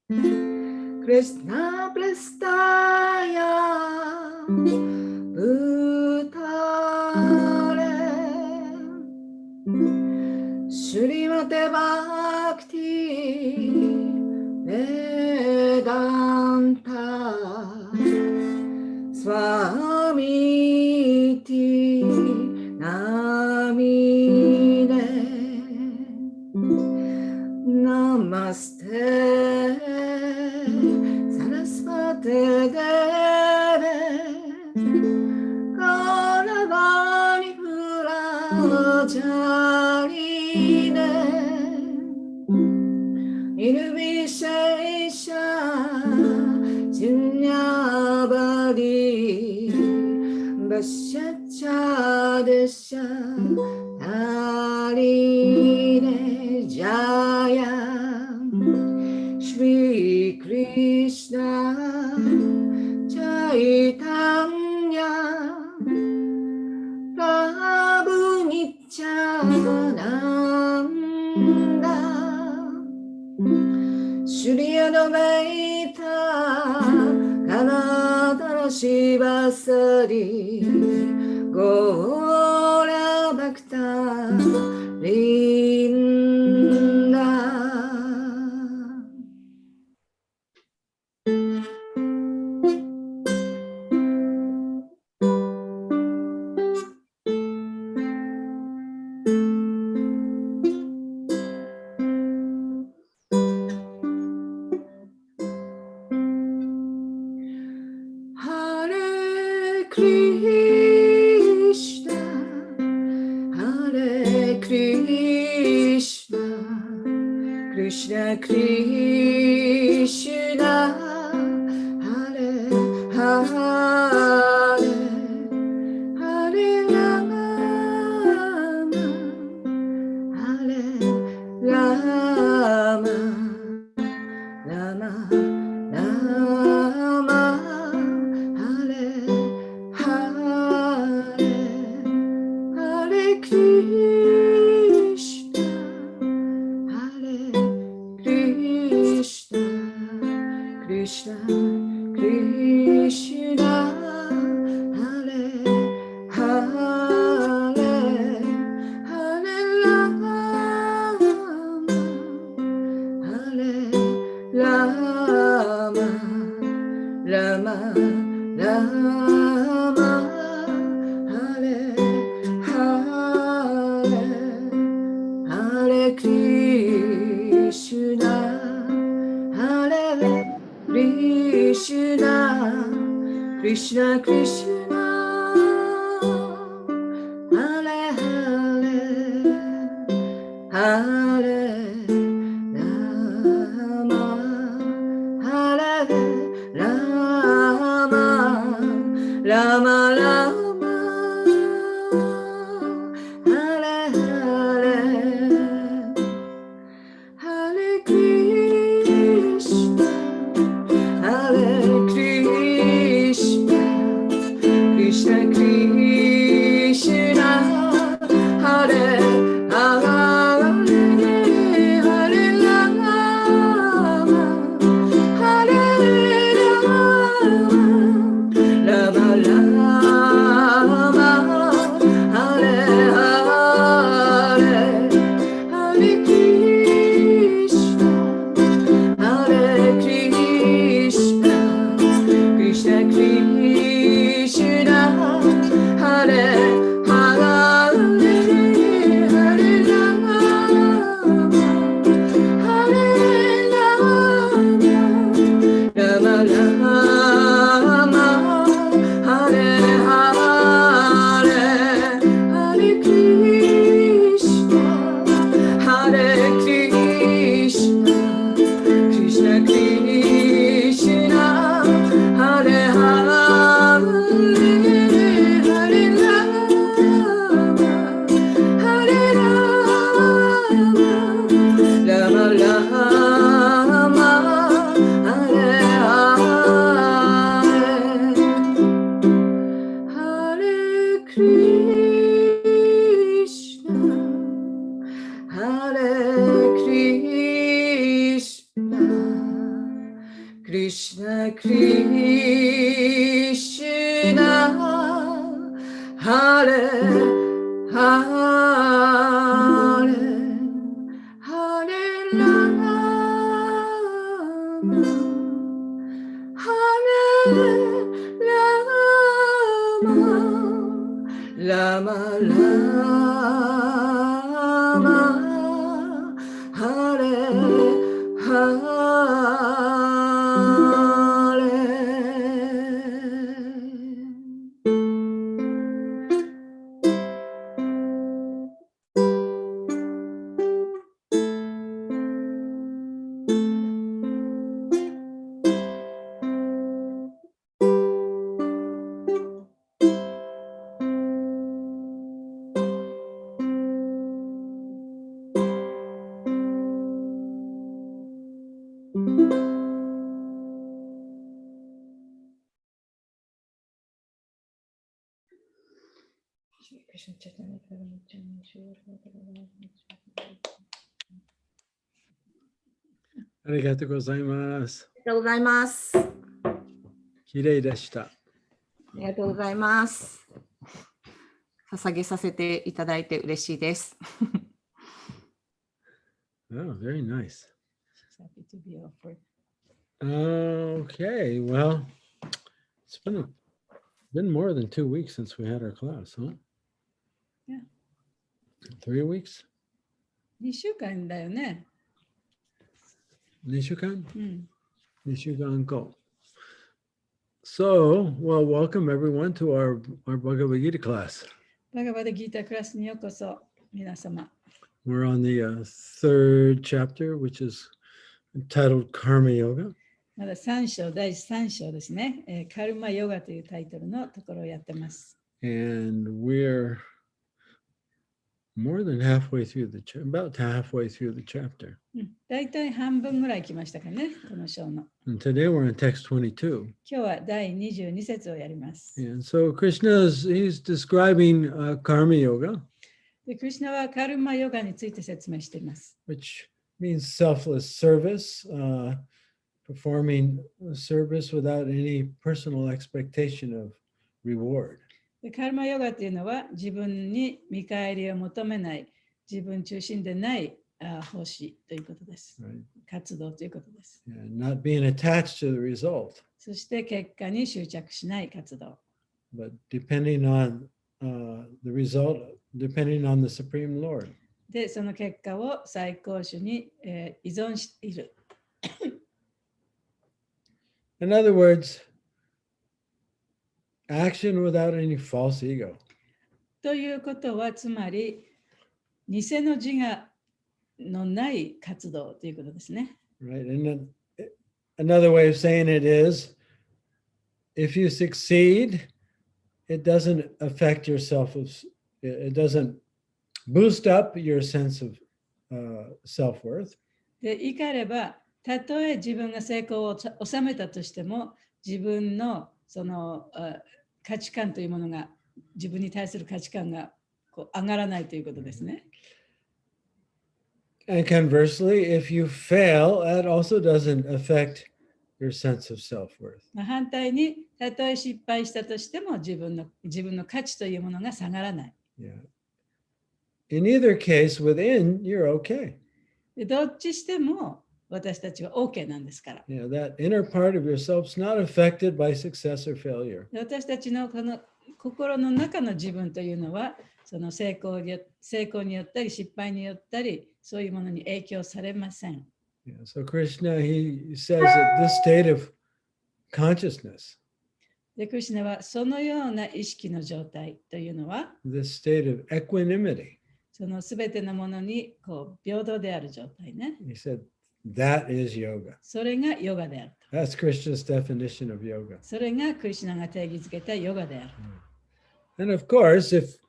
Krishna prestaya bhutale Srimate Bhakti Vedanta Swamiti Namine Namaste Saraswate Deve Karavani Purajarine Nirvishesha Junyavadi Vashyachadesha Tarine Jaya Shri Krishna Chaitanya Prabhu Nityananda Shri Advaita Ganadhara Shivasari Gaura Bhakta Vrinda Krishna Krishna Hare Hare Hare Rama Hare Rama Rama Rama Hare Hare Hare Krishna Krishna Krishna Hare Hare Hare Rama Hare Rama Rama Rama Hare Hare Hare Krishna Krishna, Krishna, Krishna, Hare Hare, Hare Rama, Hare Rama, Rama Rama, Hare Hare, Hare Krishna. Hare Krishna, Krishna Krishna Hare Hare Hare Rama Hare Rama Rama Hare Hareありがとうございます。ありがとうございます。きれいでした。ありがとうございます。捧げさせていただいて嬉しいです。Oh, very nice. Happy to be offered. Okay, well, it's been more than 2 weeks since we had our class, huh? Yeah. 3 weeks? 2週間だよね。2週間? 2週間後. So, well, welcome everyone to our Bhagavad Gita class. バガバダギータークラスにようこそ、皆様。We're on the third chapter, which is entitled Karma Yoga. まだ第3章ですね、カルマヨガというタイトルのところをやってます。And we're more than halfway through about halfway through the chapter. だいたい半分ぐらい来ましたかね、この章の。And today we're in text 22. 今日は第22節をやります。And so he's describing karma yoga, でクリシュナはカルマヨガについて説明しています。which means selfless service, performing service without any personal expectation of reward. でカルマヨガというのは自分に見返りを求めない、自分中心でない奉仕ということです。Right. 活動ということです。And not being attached to the result, そして結果に執着しない活動。but depending on the result, depending on the Supreme Lord. で、その結果を最高主に、依存している。In other words, action without any false ego. ということは、つまり、偽の自我のない活動ということですね。Right. And then another way of saying it is, if you succeed, it doesn't affect yourself. It doesn't boost up your sense of self-worth. で、言い換えれば、たとえ自分が成功を収めたとしても、自分のその価値観というものが、自分に対する価値観がこう上がらないということですね。And conversely, if you fail, that also doesn't affect your sense of self-worth. 反対に、たとえ失敗したとしても自分の価値というものが下がらない。Yeah. In either case, within, you're okay. でどっちしても私たちは OK なんですから。Yeah, that inner part of yourself's not affected by success or failure. で私たちのこの心の中の自分というのは、その成功によったり失敗によったり、そういうものに影響されません。Yeah, so Krishna, he says that this state of consciousness, で、クリシュナはそのような意識の状態というのは、this state of equanimity, そのすべてのものにこう平等である状態ね。he said, that is yoga. それがヨガであると。That's Krishna's definition of yoga. それがクリシュナが定義づけたヨガである。And of course, if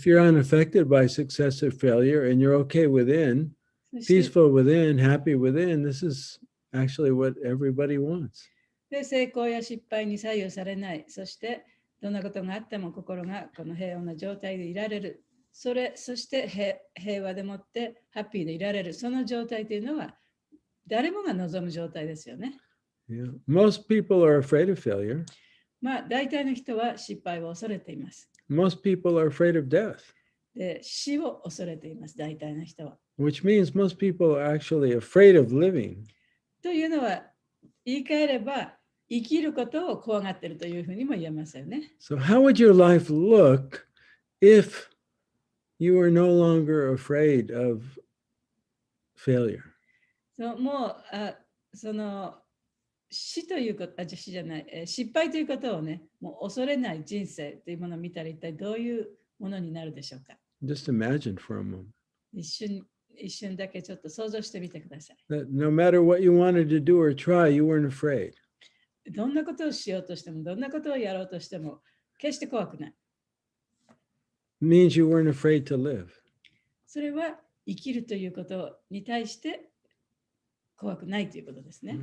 you're unaffected by success or failure and you're okay within, そして peaceful within, happy within, this is actually what everybody wants. で成功や失敗に左右されない。そしてどんなことがあっても心がこの平穏な状態でいられる。そして平和でもってハッピーでいられる。その状態というのは誰もが望む状態ですよね。Yeah. Most people are afraid of failure. まあ、大体の人は失敗を恐れています。Most people are afraid of death. で、死を恐れています、大体の人は。Which means most people are actually afraid of living. というのは、言い換えれば、生きることを怖がっているというふうにも言えますよね。So how would your life look if you were no longer afraid of failure? もうその死ということ、死じゃない、失敗ということをね、もう恐れない人生というものを見たら一体どういうものになるでしょうか。Just imagine for a moment. 一瞬だけちょっと想像してみてください。That no matter what you wanted to do or try, you weren't afraid. どんなことをしようとしても、どんなことをやろうとしても、決して怖くない。It means you weren't afraid to live. それは生きるということに対して怖くないということですね。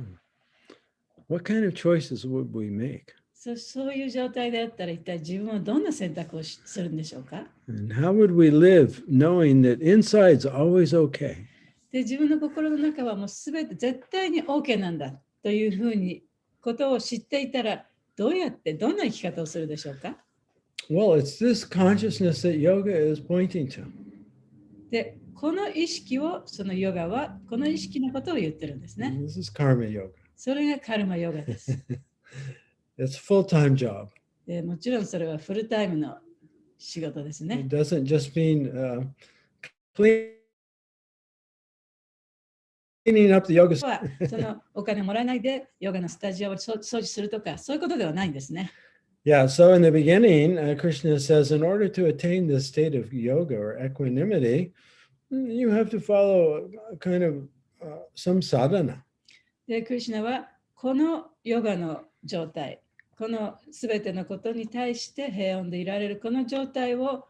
What kind of choices would we make? そういう状態であったら一体自分はどんな選択をするんでしょうか。 And how would we live knowing that inside's always okay? で、自分の心の中はもうすべて絶対に OK なんだというふうにことを知っていたら、どんな生き方をするでしょうか。 Well, it's this consciousness that yoga is pointing to. で、この意識を、そのヨガはこの意識のことを言ってるんですね。This is karma yoga. それがカルマヨガです。It's a full-time job. で、もちろんそれはフルタイムの仕事ですね。 It doesn't just mean cleaning up the yoga. はそのお金もらえないでヨガのスタジオを掃除するとか、そういうことではないんですね。Yeah, so in the beginning, Krishna says, in order to attain this state of yoga or equanimity, you have to follow kind of some sadhana. で、クリシュナはこのヨガの状態、このすべてのことに対して平穏でいられるこの状態を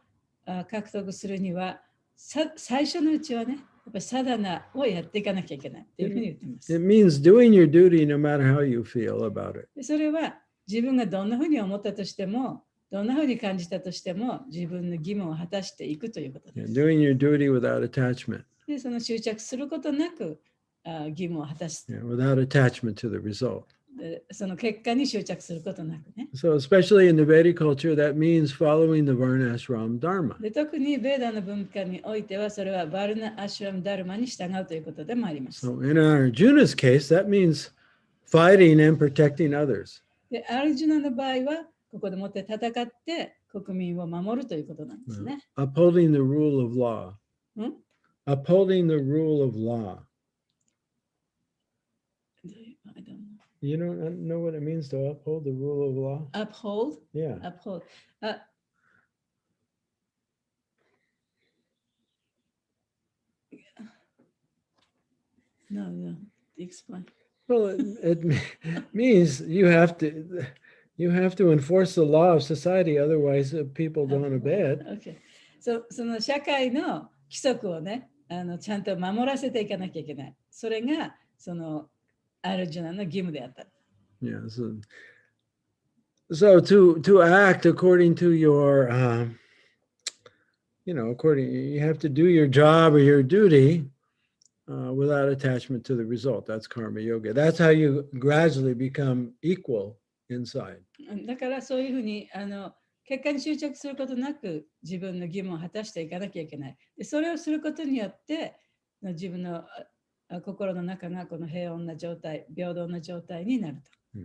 獲得するには、最初のうちはね、やっぱりサダナをやっていかなきゃいけないというふうに言っています。It means doing your duty no matter how you feel about it. で、それは自分がどんなふうに思ったとしても、どんなふうに感じたとしても、自分の義務を果たしていくということです。Doing your duty without attachment. で、その執着することなく義務を果たす。Without attachment to the result. で、その結果に執着することなくね。So especially in the Vedic culture, that means following the Varnashram Dharma. で、特にベーダの文化においては、それはバルナ・アシュラム・ダルマに従うということでもあります。So in Arjuna's case, that means fighting and protecting others. で、アルジュナの場合は、ここでもって戦って国民を守るということなんですね。Upholding the rule of law. Upholding the rule of law. You don't know what it means to uphold the rule of law? Uphold? Yeah. Uphold. No, explain. Well, it means you have to enforce the law of society, otherwise people don't obey it. Okay. その社会の規則をね、ちゃんと守らせていかなきゃいけない。それがそのアルジュナの義務であった。Yeah. So to act according to your, you have to do your job or your duty. Without attachment to the result. That's karma yoga. That's how you gradually become equal inside. だからそういうふうに結果に執着することなく自分の義務を果たしていかなきゃいけない。で、それをすることによって自分の心の中がこの平穏な状態、平等な状態になると。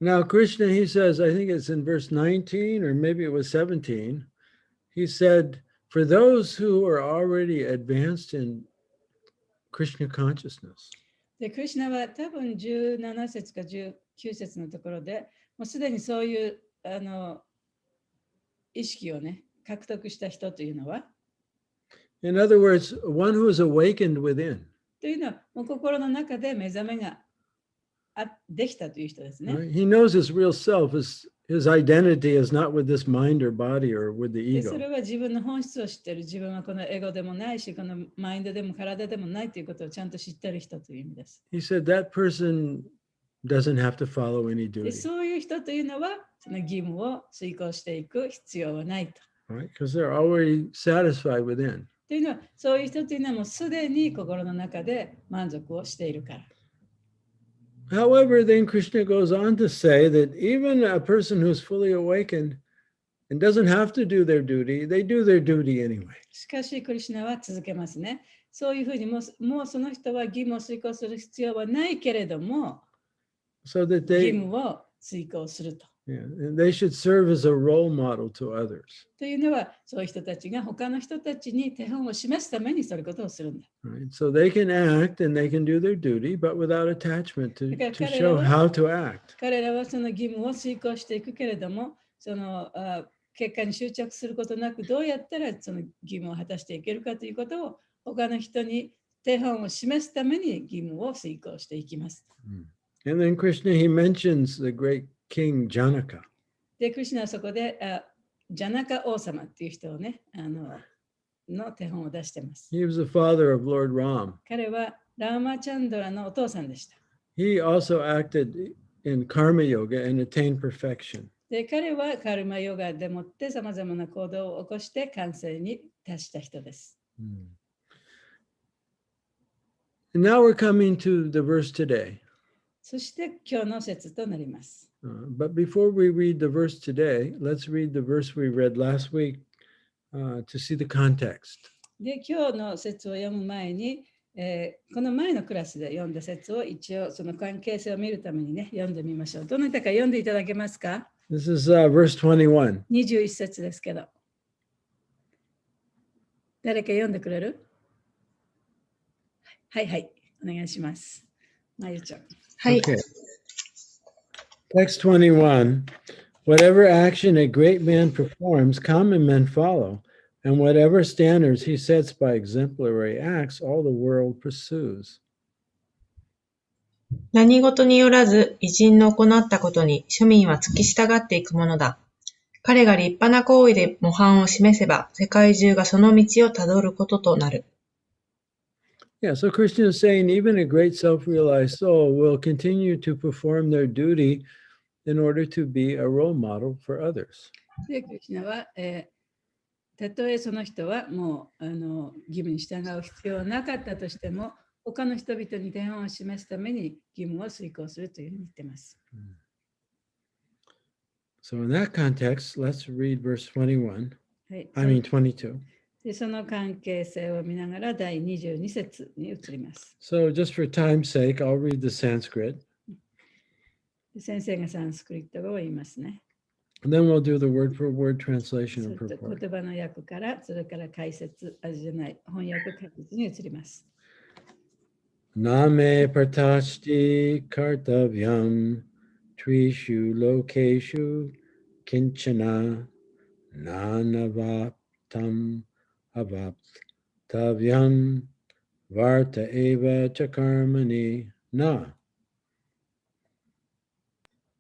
Now Krishna, he says, I think it's in verse 19 or maybe it was 17, he said, for those who are already advanced in Krishna consciousness. で、クリシュナは多分17節か19節のところで、もうすでにそういう意識をね、獲得した人というのは、In other words, one who is awakened within. というのは、もう心の中で目覚めができたという人ですね。He knows his real self, his identity is not with this mind or body or with the で、 ego. それは自分の本質を知っている。自分はこのエゴでもないし、このマインドでも体でもないということをちゃんと知っている人という意味です。He said that person doesn't have to follow any で、 duty. そういう人というのは、その義務を遂行していく必要はないと。Right? Because they're already satisfied within. というのは、そういう人というのはもうすでに心の中で満足をしているから。However, then Krishna goes on to say that even a person who's fully awakened and doesn't have to do their duty, they do their duty anyway. しかし、クリシュナは続けますね。そういうふうにもうその人は義務を遂行する必要はないけれども、So that 義 they, 務を遂行すると。yeah, and they should serve as a role model to others. というのは、そういう人たちが他の人たちに手本を示すためにそういうことをするんだ。Right? So they can act and they can do their duty, but without attachment to show how to act. 彼らはその義務を遂行していくけれども、その結果に執着することなく、どうやったらその義務を果たしていけるかということを他の人に手本を示すために義務を遂行していきます。And then Krishna, he mentions the great king Janaka. で、クリシュナはそこでジャナカ王様っていう人をね、の手本を出しています。He was the father of Lord Ram. 彼はラーマチャンドラのお父さんでした。He also acted in karma yoga and attained perfection. で、彼はカルマヨガでもってさまざまな行動を起こして完成に達した人です。And now we're coming to the verse today. そして今日の説となります。But before we read the verse today, let's read the verse we read last week to see the context. で、今日の説を読む前に、この前のクラスで読んだ説を一応その関係性を見るためにね、読んでみましょう。どなたか読んでいただけますか？ This is verse 21. 21節ですけど。誰か読んでくれる？はいはい、お願いします。まゆちゃん。はい。Okay. Text 21. Whatever action a great man performs, common men follow, and whatever standards he sets by exemplary acts, all the world pursues. 何事によらず偉人の行ったことに庶民は付き従っていくものだ。彼が立派な行為で模範を示せば、世界中がその道をたどることとなる。Yeah, so Krishna is saying even a great self-realized soul will continue to perform their duty in order to be a role model for others. で、クリシュナは、たとえその人はもう義務に従う必要はなかったとしても、他の人々に手本を示すために義務を遂行するというふうに言っています。So in that context, let's read verse 21. はい、I mean 22. で、その関係性を見ながら第22節に移ります。So just for time's sake, I'll read the Sanskrit. 先生がサンスクリット語を言いますね。And then we'll do the word-for-word translation and 言 purport. 葉の訳から、それから解説、じゃない、翻訳解説に移ります。Name partashti kartavyam trishu lokeshu kinchana nanavaptam avaptavyam varta eva chakarmani na.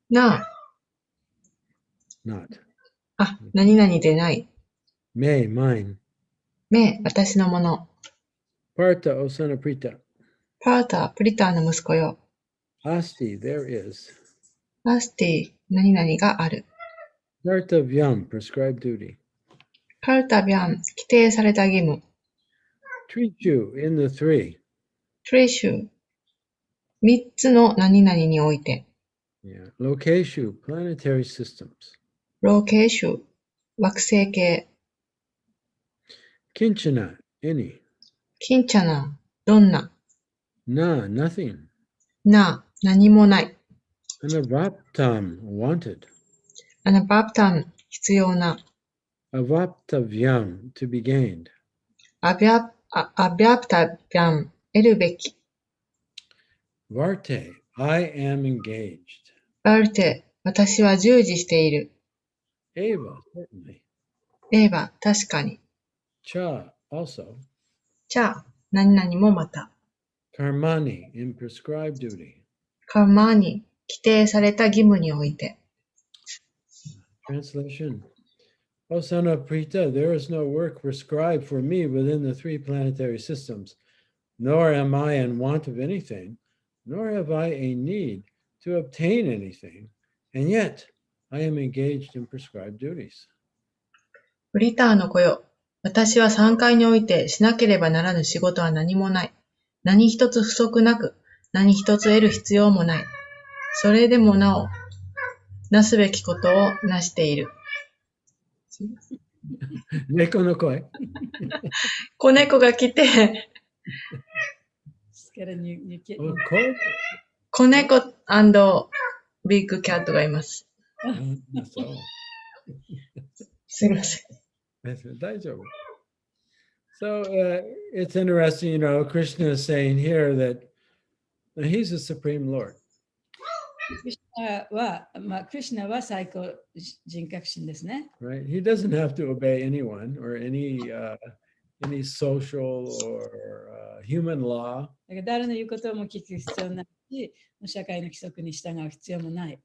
なあ、Not. 何々でない。Me, mine. め、私のもの。Partha, osana prita. パータ、プリターの息子よ。Asti, there is. アスティ、何々がある。Kartavyam, prescribed duty. カルタビャン、規定された義務。Trichu, in the three. トレシュ、三つの何々において。Yeah. Lokeshu, planetary systems. ローケーシュ、惑星系。Kinchana, any. キンチャナ、どんな。Na, nothing. な、何もない。Anavaptam, wanted. アナバプタン、必要な。Avaptavyam, to be gained. アビャプタビャン、得るべき。Varte, I am engaged. バルテ、私は従事している。Eva, certainly. エーバ、確かに。Cha, also. チャ、何々もまた。Karmani, in prescribed duty. カーマーに、規定された義務において。Translation. O son of Prita, there is no work prescribed for me within the three planetary systems, nor am I in want of anything, nor have I a need to obtain anything, and yet I am engaged in prescribed duties. プリターの子よ。私は3階においてしなければならぬ仕事は何もない。何一つ不足なく、何一つ得る必要もない。それでもなお、なすべきことをなしている。猫の声。子猫が来て、Oh, cold? 子猫ビッグキャットがいます。そう。すいません。大丈夫。So it's interesting, you know, Krishna is saying here that he's the Supreme Lord. クリシュナは最高人格神ですね。Right? He doesn't have to obey anyone or any social or human law. だから誰の言うことも聞く必要ないし、社会の規則に従う必要もない。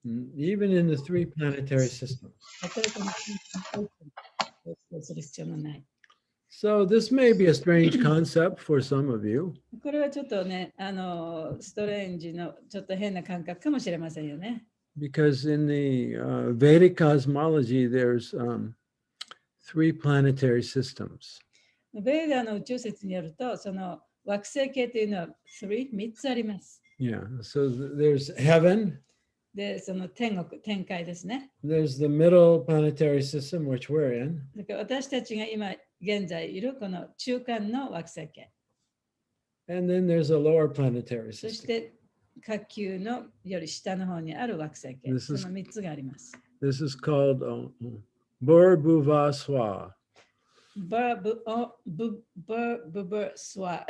Even in the three planetary systems. する必要もない。So this may be a strange concept for some of you. これはちょっとね、ストレンジのちょっと変な感覚かもしれませんよね。Because in the Vedic cosmology, there's three planetary systems. ベーダーの宇宙説によると、その惑星系というのは3つあります。Yeah, so there's heaven. で、その天界ですね。There's the middle planetary system, which we're in. だから私たちが今現在いるこの中間の惑星系。And then there's a lower planetary そし system. て下級のより下の方にある惑星系。その3つがあります。This is called Bur Bhuva Swa. Bur Swa.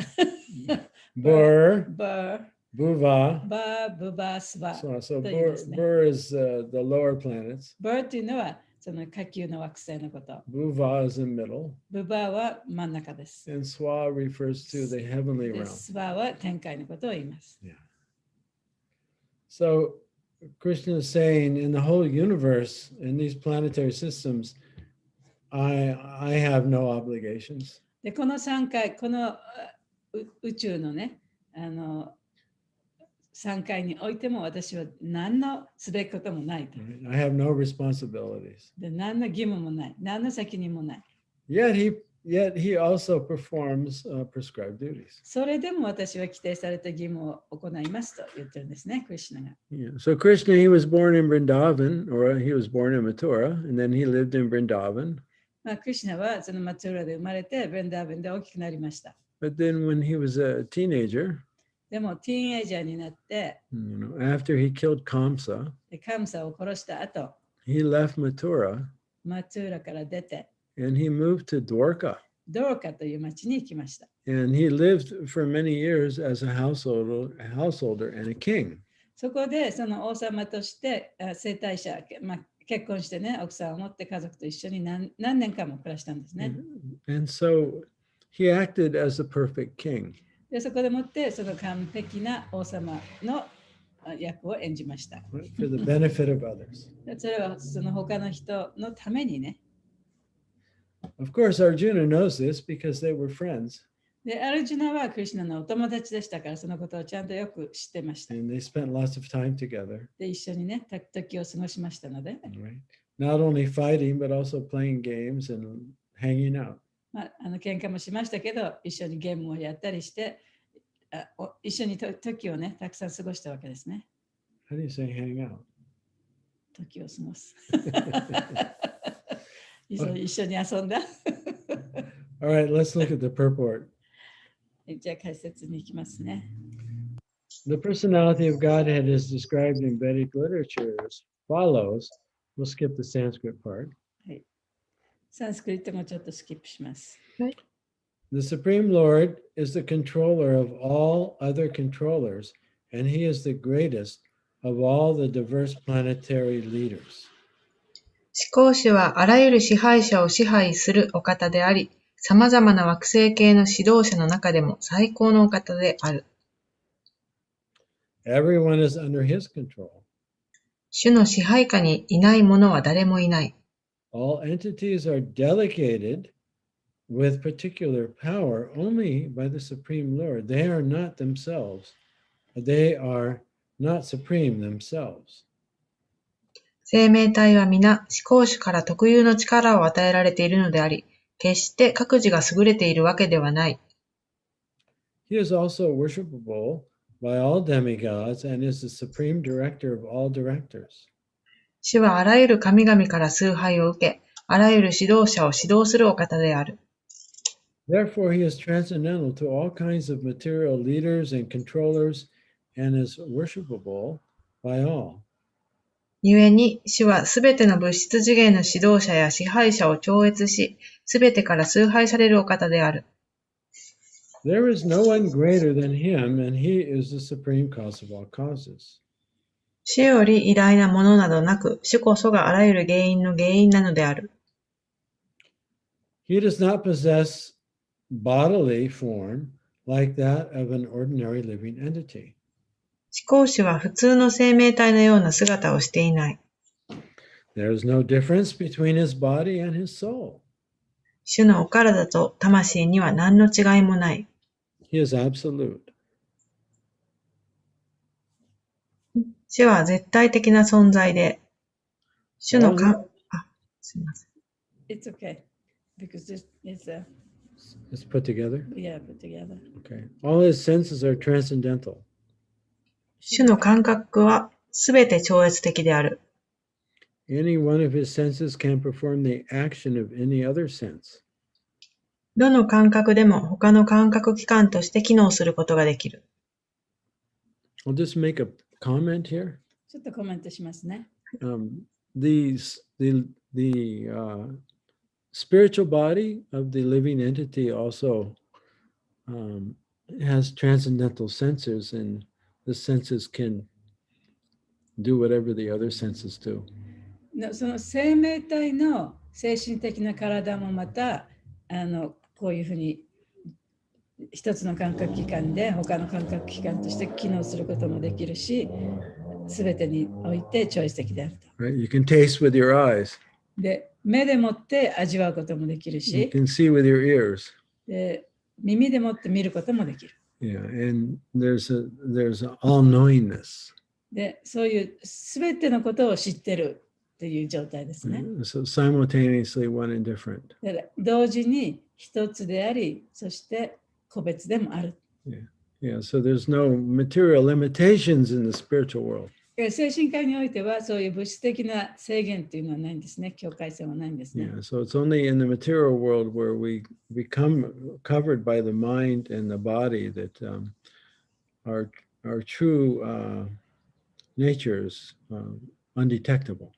Bur Bur Bhuva Swa. Swa. So Bur is the lower planets. Bur というのはその下級の惑星のこと。Bhuva is the middle. ブバは真ん中です。And Swa refers to the heavenly で realm. スワは天界のことを言います。Yeah. So Krishna is saying in the whole universe, in these planetary systems, I have no obligations. で、この3回、この宇宙のね、3回においても私は何のすべきこともないと。I have no responsibilities. で、何の義務もない。何の責任もない。Yet he also performs prescribed duties. それでも私は規定された義務を行いますと言ってるんですね、クリシュナが。Yeah. So Krishna, he was born in Vrindavan, or he was born in Mathura, and then he lived in Vrindavan. クリシュナはそのマツーラで生まれて、ブリンダーバンで大きくなりました。But then when he was a teenager, でも、ティーンエイジャーになって、after he killed Kamsa, カムサを殺した後、he left Mathura マツーラから出て、and he moved to Dwarka. ドーカという町に行きました。And he lived for many years as a householder and a king. そこでその王様として生態者、結婚してね、奥さんを持って家族と一緒に何年間も暮らしたんですね。And so he acted as the perfect king. でそこでもってその完璧な王様の役を演じました。For the benefit of others. それはその他の人のためにね。Of course, Arjuna knows this because they were friends. で、アルジュナはクリシュナのお友達でしたから、そのことをちゃんとよく知ってました。And they spent lots of time together. で、一緒にね、時を過ごしましたので。Right? Not only fighting, but also playing games and hanging out. 喧嘩もしましたけど、一緒にゲームをやったりして、一緒に時をね、たくさん過ごしたわけですね。How do you say hang out? 時を過ごす。一緒に遊んだ。All right, let's look at the purport. じゃあ解説に行きますね。The personality of Godhead is described in Vedic literature as follows. We'll skip the Sanskrit part. はい。サンスクリットもちょっとスキップします。はい。The Supreme Lord is the controller of all other controllers, and he is the greatest of all the diverse planetary leaders. 至高主はあらゆる支配者を支配するお方であり、様々な惑星系の指導者の中でも最高のお方である。Everyone is under his control. 主の支配下にいない者は誰もいない。All entities are delegated with particular power only by the Supreme Lord. They are not themselves. They are not supreme themselves. 生命体は皆、至高主から特有の力を与えられているのであり、決して各自が優れているわけではない。He is also worshipable by all demigods and is the supreme director of all directors. 主はあらゆる神々から崇拝を受け、あらゆる指導者を指導するお方である。Therefore, he is transcendental to all kinds of material leaders and controllers and is worshipable by all. 故に、主はすべての物質次元の指導者や支配者を超越し、すべてから崇拝されるお方である。There is no one greater than him, and he is the supreme cause of all causes. 主より偉大なものなどなく、主こそがあらゆる原因の原因なのである。He does not possess bodily form like that of an ordinary living entity. 思考主は普通の生命体のような姿をしていない。There is no difference between his body and his soul. 主のお体と魂には何の違いもない。He is absolute. 主は絶対的な存在で、主のすみません。It's okay. Because this is It's put together? yeah, put together. Okay. All his senses are transcendental. 主の感覚はすべて超越的である。Any one of his senses can perform the action of any other sense. どの感覚でも他の感覚器官として機能することができる。I'll just make a comment here. ちょっとコメントしますね。The spiritual body of the living entity also has transcendental senses, and the senses can do whatever the other senses do. その生命体の精神的な体もまたこういうふうに一つの感覚器官で他の感覚器官として機能することもできるし、すべてにおいて超越的であると。Right? You can taste with your eyes. で、目でもって味わうこともできる You し、 can see with your ears. で耳でもって見ることもできる。Yeah, and there's all-knowingness. で、そういうすべてのことを知ってるっていう状態ですね。So simultaneously one and different. で同時に一つであり、そして個別でもある。Yeah, so there's no material limitations in the spiritual world. 精神界においてはそういう物質的な制限っていうのはないんですね。境界線はないんですね。Yeah, so it's only in the material world where we become covered by the mind and the body that our true nature is undetectable.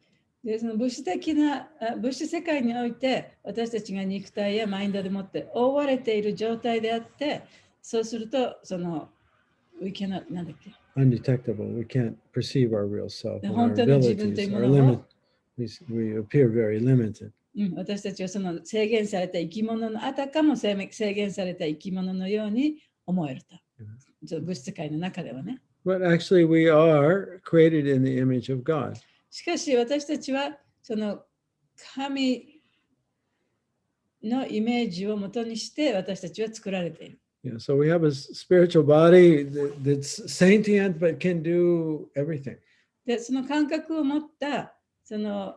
でその物質的な物質世界において私たちが肉体やマインドでもって覆われている状態であって、そうするとそのwe cannot なんだっけUndetectable. We can't perceive our real self. And our 本当の自分と abilities いうも are のを we appear very limited. 私たちはその制限された生き物のあたかも制限された生き物のように思えると。物質界の中ではね。But actually we are created in the image of God. しかし私たちはその神のイメージをもとにして私たちは作られている。Yeah, so we have a spiritual body that's sentient but can do everything. で、その感覚を持ったその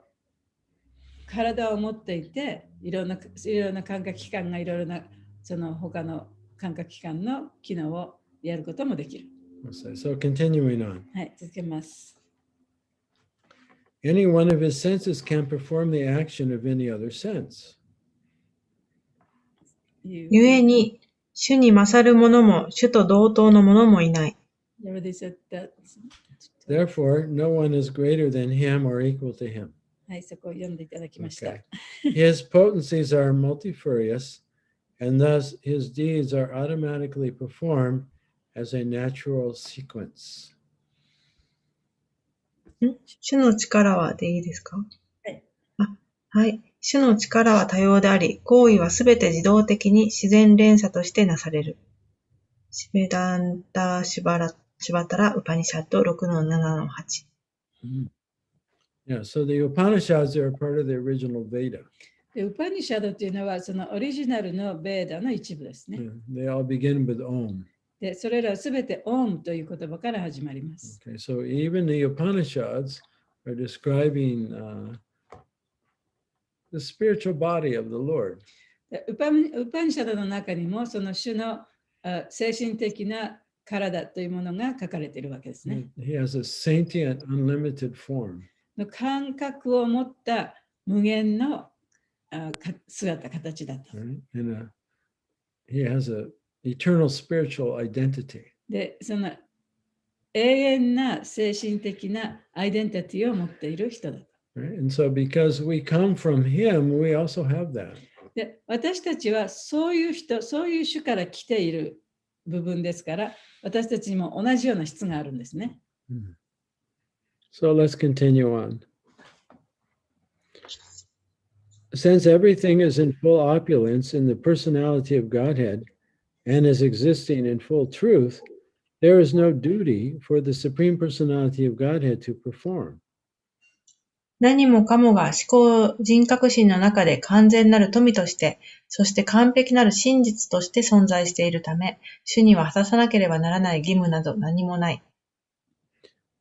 体を持っていて、いろんな感覚器官がいろいろなその他の感覚器官の機能をやることもできる。So continuing on. はい、続けます。Any one of his senses can perform the action of any other sense. 故に、主に勝る者も主と同等の者もいない。Therefore, no one is greater than him or equal to him. はい、そこを読んでいただきました。Okay. His potencies are multifarious, and thus his deeds are automatically performed as a natural sequence. 主の力はでいいですか？はい。はい。主の力は多様であり、行為はすべて自動的に自然連鎖としてなされる。シベダンタ・シバタラ・ウパニシャッド 6-7-8。Yeah, so the Upanishads are part of the original Veda. でウパニシャドというのはそのオリジナルのベーダの一部ですね。They all begin with Om. でそれらはすべてオムという言葉から始まります。Okay, so even the Upanishads are describing the spiritual body of the Lord. ウパニシャドの中にもその主の精神的な体というものが書かれているわけですね。He has a sentient, unlimited form. の感覚を持った無限の姿、形だと。Right? And he has an eternal spiritual identity. で、その永遠な精神的なアイデンティティを持っている人だと。Right? And so because we come from him, we also have that. で、私たちはそういう人、そういう種から来ている部分ですから、私たちにも同じような質があるんですね。So let's continue on. Since everything is in full opulence in the personality of Godhead and is existing in full truth, there is no duty for the Supreme Personality of Godhead to perform. 何もかもが思考人格心の中で完全なる富として、そして完璧なる真実として存在しているため、主には果たさなければならない義務など何もない。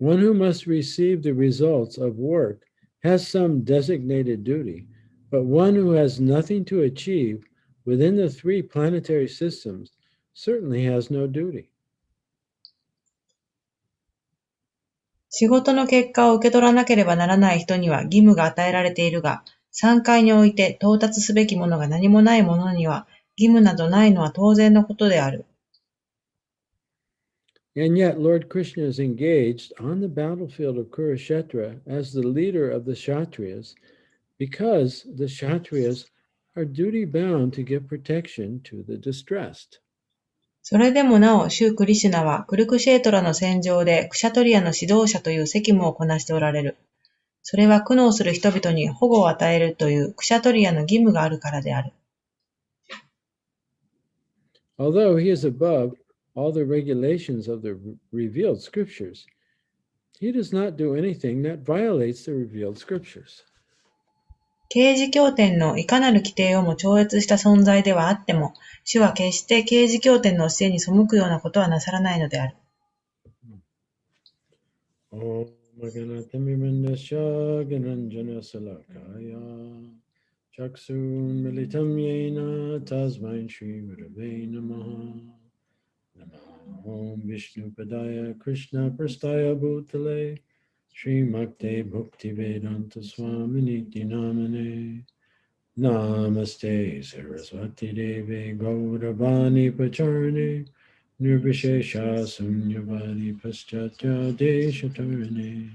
One who must receive the results of work has some designated duty, but one who has nothing to achieve within the three planetary systems certainly has no duty. 仕事の結果を受け取らなければならない人には義務が与えられているが、3階において到達すべきものが何もないものには義務などないのは当然のことである。And yet, Lord Krishna is engaged on the battlefield of Kurukshetra as the leader of the Kshatriyas because the Kshatriyas are duty bound to give protection to the distressed. それでもなお、シュー・クリシュナはクルクシェートラの戦場でクシャトリアの指導者という責務をこなしておられる。それは苦悩する人々に保護を与えるというクシャトリアの義務があるからである。Although he is above all the regulations of the revealed scriptures, he does not do anything that violates the revealed scriptures. 啓示経典のいかなる規定をも超越した存在ではあっても、主は決して啓示経典の教えに背くようなことはなさらないのである。Srimakte Bhaktivedanta Swaminiti Namane Namaste Saraswati Devi Gauravani Pacharne Nirvishesha Sunyavadi Paschatya Deshatarane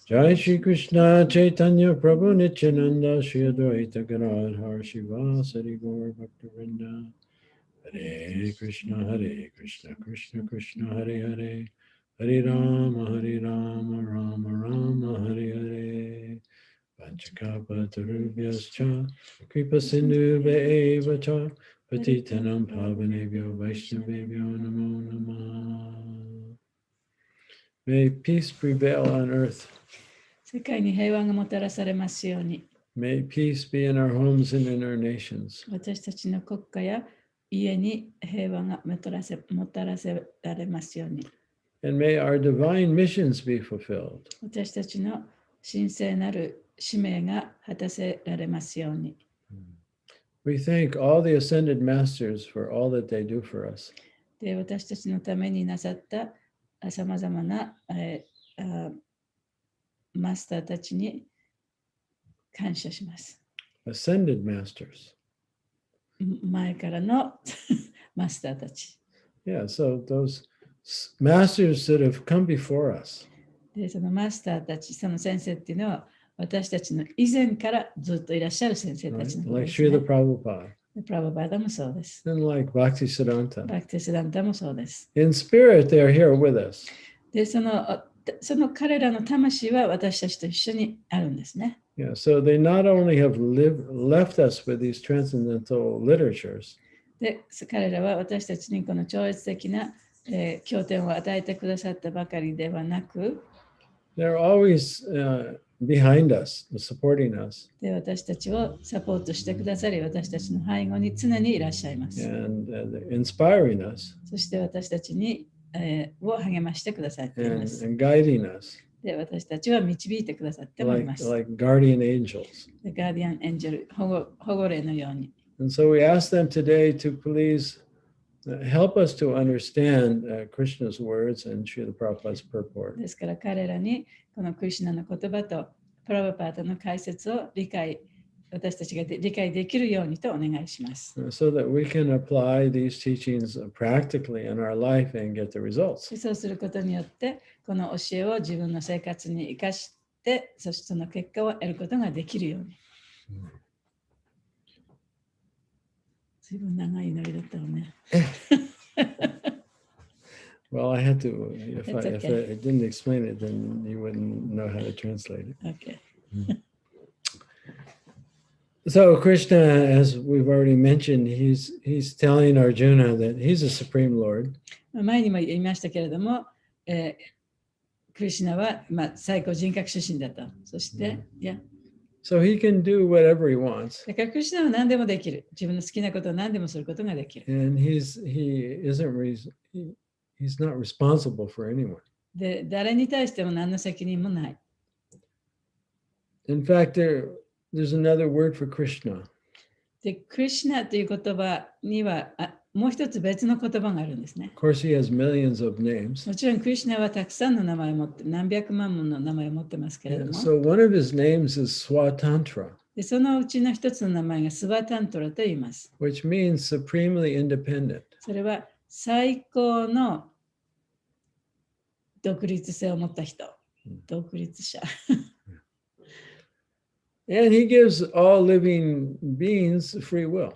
Jai Shri Krishna Chaitanya Prabhu Nityananda Shri Advaita Gadadhar Shivasari Gaur Bhaktivinoda Hare Krishna Krishna Krishna Hare Hare Hare Rama, Rama Rama, Hare Hare. Panchakapatarubhyascha, Kripa Sindhuva cha, Patitanam Pavanebhyo Vaishnavebhyo Namo Namah. May peace prevail on earth. 世界に平和がもたらされますように。May peace be in our homes and in our nations. 私たちの国家や家に平和がもたらせられますように。And may our divine missions be fulfilled. 私たちの神聖なる使命が果たせられますように。We thank all the ascended masters for all that they do for us. で、私たちのためになさったさまざまなマスターたちに感謝します。Ascended masters. 前からのマスターたち。Yeah, so those masters that have come before us. で、そのマスターたち、その先生っていうのは私たちの以前からずっといらっしゃる先生たちのことですね。Like Srila Prabhupada. プラババーダもそうです。And like Bhaktisiddhanta. バクティシダンタもそうです。In spirit, they are here with us. で、その彼らの魂は私たちと一緒にあるんですね。Yeah, so they not only have left us with these transcendental literatures. で、彼らは私たちにこの超越的な経典を与えてくださったばかりではなく、They're always behind us, supporting us. で、私たちをサポートしてくださり、私たちの背後に常にいらっしゃいます。And inspiring us. そして私たちに、を励ましてくださっています。And guiding us. で、私たちは導いてくださっております。Like guardian angels. ガーディアンエンジェル、保護霊のように。And so we ask them today to please help us to understand Krishna's words and Srila Prabhupada's purport. ですから彼らにこのクリシュナの言葉とプラバパータの解説を私たちが理解できるようにとお願いします。So that we can apply these teachings practically in our life and get the results. そうすることによってこの教えを自分の生活に生かしてそしてその結果を得ることができるように。随分長い祈りだったのね。Well, I had to, if I didn't explain it, then you wouldn't know how to translate it. Okay. So Krishna, as we've already mentioned, he's telling Arjuna that he's a supreme Lord. 前にも言いましたけれども、クリシュナは、最高人格出身だと。そして、So he can do whatever he wants. だからクリシュナは何でもできる。自分の好きなことを何でもすることができる。And he's not responsible for anyone. で、誰に対しても何の責任もない。In fact, there's another word for Krishna. で、クリシュナという言葉にはもう一つ別の言葉があるんですね。Of course, he has millions of names. もちろんクリシュナはたくさんの名前を持って、何百万もの名前を持ってますけれども。So one of his names is Swatantra. で、そのうちの一つの名前がスワタントラと言います。Which means supremely independent. それは最高の独立性を持った人。独立者。And he gives all living beings free will.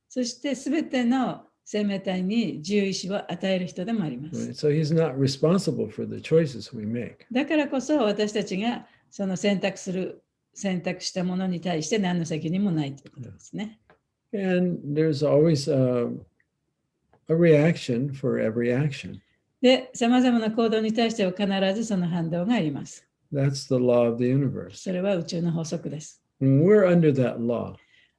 そしてすべての生命体に自由意志を与える人でもあります。So he's not responsible for the choices we make. だからこそ私たちがその選択したものに対して何の責任もないということですね。And there's always a reaction for every action. で、さまざまな行動に対しては必ずその反動があります。That's the law of the universe. それは宇宙の法則です。And we're under that law.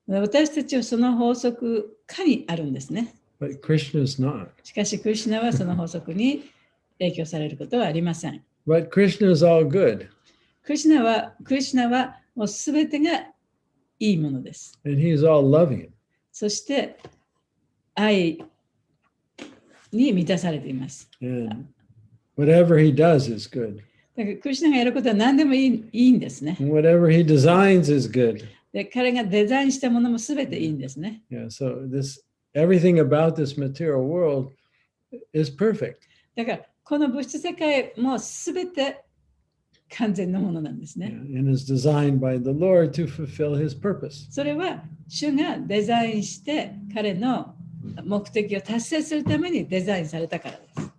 私たちはその法則下にあるんですね。But Krishna's not. しかし、クリシュナはその法則に影響されることはありません。But Krishna's all good. クリシュナはもうすべてがいいものです。And he's all loving. そして、愛に満たされています。And whatever he does is good. だからクリシュナがやることは何でもいいんですね。And whatever he designs is good. で、彼がデザインしたものもすべていいんですね。Yeah, so everything about this material world is perfect. だから、この物質世界もすべて完全なものなんですね。And is designed by the Lord to fulfill his purpose. それは主がデザインして彼の目的を達成するためにデザインされたからです。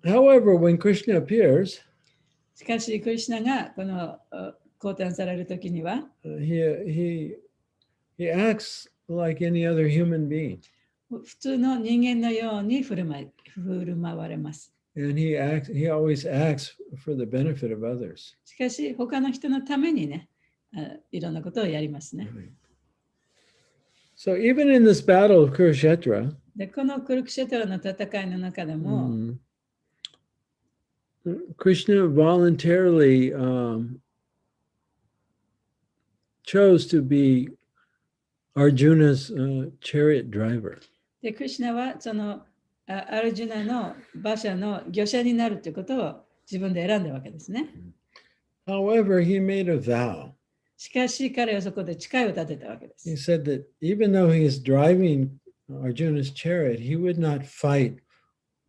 However, when Krishna appears, しかし、クリシュナがこの降誕されるときには、he acts like any other human being. 普通の人間のように振る舞われます。And he always acts for the benefit of others. しかし、他の人のためにね、いろんなことをやりますね。So even in this battle of Kurukshetra, で、このクルクシェトラの戦いの中でも、Krishna voluntarily chose to be Arjuna's chariot driver. で、クリシュナはそのアルジュナの馬車の御車になるということを自分で選んだわけですね。However, he made a vow. しかし彼はそこで誓いを立てたわけです。He said that even though he is driving Arjuna's chariot, he would not fight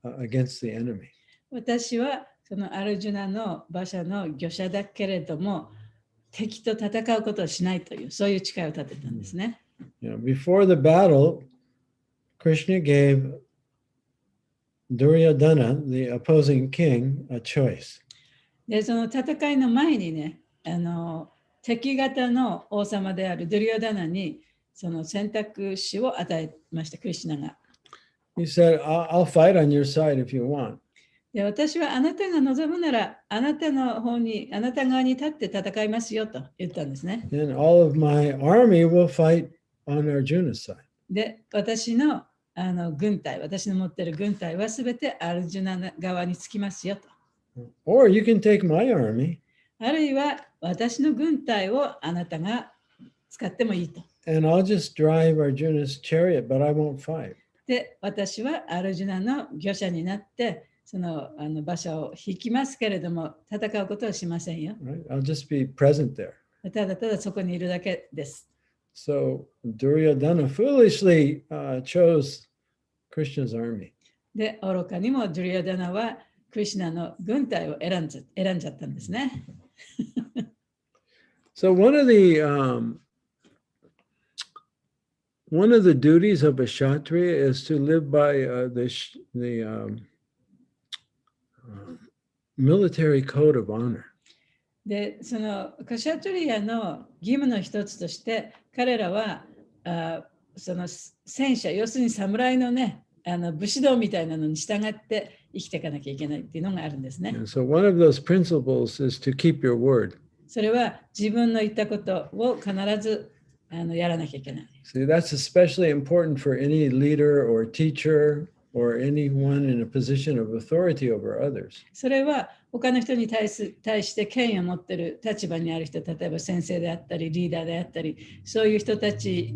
against the enemy. 私はそのアルジュナの馬車の御車だけれども敵と戦うことをしないというそういう誓いを立てたんですね。Before the battle, Krishna gave Duryodhana, the opposing king, a choice. で、その戦いの前にね、敵方の王様であるドゥリオダナにその選択肢を与えました、クリシュナが。He said, I'll fight on your side if you want. で、私はあなたが望むならあなた側に立って戦いますよと言ったんですね。And all of my army will fight on Arjuna's side. で、私の軍隊、私の持っている軍隊はすべてアルジュナ側につきますよと。Or you can take my army. あるいは私の軍隊をあなたが使ってもいいと。And I'll just drive Arjuna's chariot, but I won't fight. で、私はアルジュナの御者になって、その馬車を引きますけれども、戦うことはしませんよ。Right? I'll just be present there. ただただそこにいるだけです。So Duryodhana foolishly chose Krishna's army. で、愚かにもドゥリヨダナはクリシュナの軍隊を選んじゃったんですね。So one of the duties of a Kshatriya is to live by the military code of honor. で、そのカシャトリアの義務の一つとして、彼らはその戦車、要するに侍のね、武士道みたいなのに従って生きていかなきゃいけないっていうのがあるんですね。So one of those principles is to keep your word. それは自分の言ったことを必ずやらなきゃいけない。See, that's especially important for any leader or teacher or anyone in a position of authority over others. それは他の人に対して権威を持っている立場にある人、例えば先生であったり、リーダーであったり、そういう人たち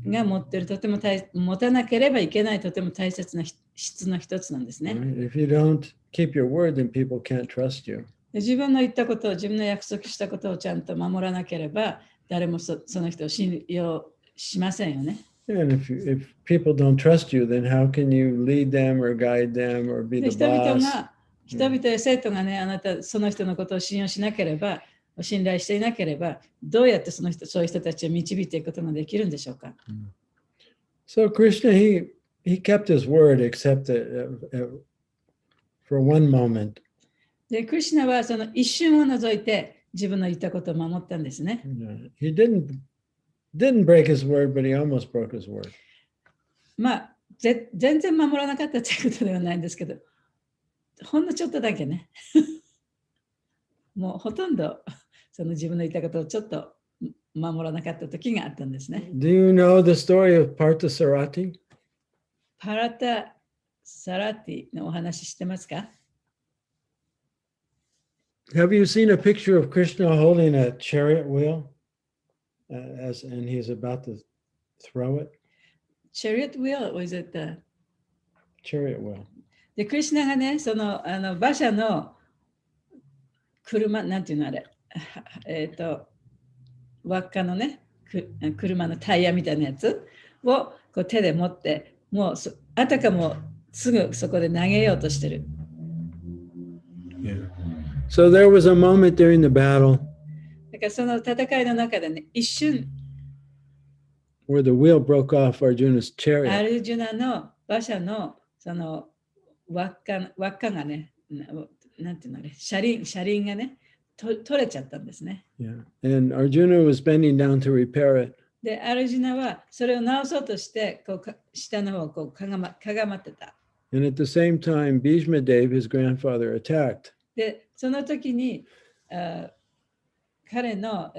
が持っているとても持たなければいけないとても大切な質の一つなんですね。Right? If you don't keep your word, then people can't trust you. 自分の言ったことを、自分の約束したことをちゃんと守らなければ、誰もその人を信用しませんよね。And if people don't trust you, then how can you lead them or guide them or be the boss? 人々や生徒がね、あなたその人のことを信用しなければ、信頼していなければ、どうやってそういう人たちを導いていくことができるんでしょうか。So Krishna, he kept his word except for one moment. で、クリシュナはその一瞬を除いて自分の言ったことを守ったんですね。He didn't break his word, but he almost broke his word. まあ、全然守らなかったということではないんですけど、ほんのちょっとだけね。もうほとんどその自分の言ったことをちょっと守らなかった時があったんですね。Do you know the story of Parthasarati? パラタ・サラティのお話知ってますか？ Have you seen a picture of Krishna holding a chariot wheel and he's about to throw it? Chariot wheel, was it the Chariot wheel. で、クリシュナがね、その馬車の車、なんていうのあれ、輪っかのね、車のタイヤみたいなやつをこう手で持って、もうあたかもすぐそこで投げようとしてる。Yeah. So there was a moment during the battle だからその戦いの中でね、一瞬、where the wheel broke off Arjuna's ア chariot. ルジュナの馬車のその輪っかがね、なんていうのあれ、車輪がね、取れちゃったんですね。Yeah. And Arjuna was bending down to repair it. で、アルジュナはそれを直そうとして、こう下の方をこうかがまってた。And at the same time, Bhishma Dev, his grandfather, attacked. で、その時に彼の、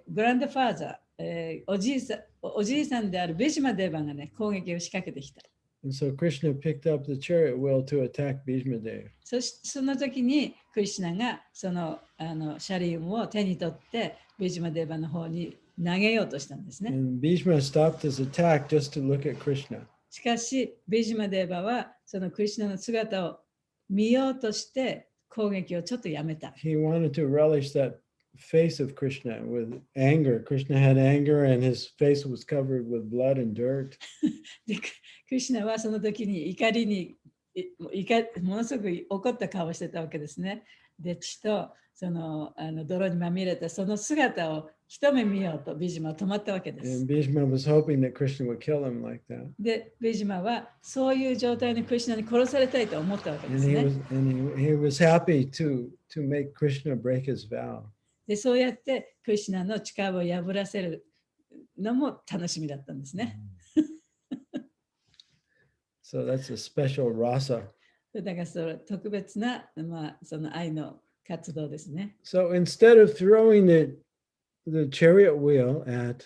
グランドファーザー、おじいさんであるビシマデーバがね、攻撃を仕掛けてきた。And so Krishna picked up the chariot wheel to attack Bhishma Dev. その時にクリシュナがその車輪を手に取ってビシマデーバの方に投げようとしたんですね。And Bhishma stopped his attack just to look at Krishna. しかし、ビシマデーバはそのクリシュナの姿を見ようとして攻撃をちょっとやめた。He wanted to relish that face of Krishna with anger. Krishna had anger and his face was covered with blood and dirt. でクリシュナはその時に怒りにものすごく怒った顔をしてたわけですね。で、血とその泥にまみれたその姿を一目見ようとビジマは止まったわけです。And Bhishma was hoping that Krishna would kill him like that. で、ビジマはそういう状態にクリシュナに殺されたいと思ったわけで And すね。 he was happy to make Krishna break his vow. で、そうやってクリシュナの誓いを破らせるのも楽しみだったんですね。So that's a special rasa. だからそれ特別な、その愛の活動ですね。So instead of throwing the chariot wheel at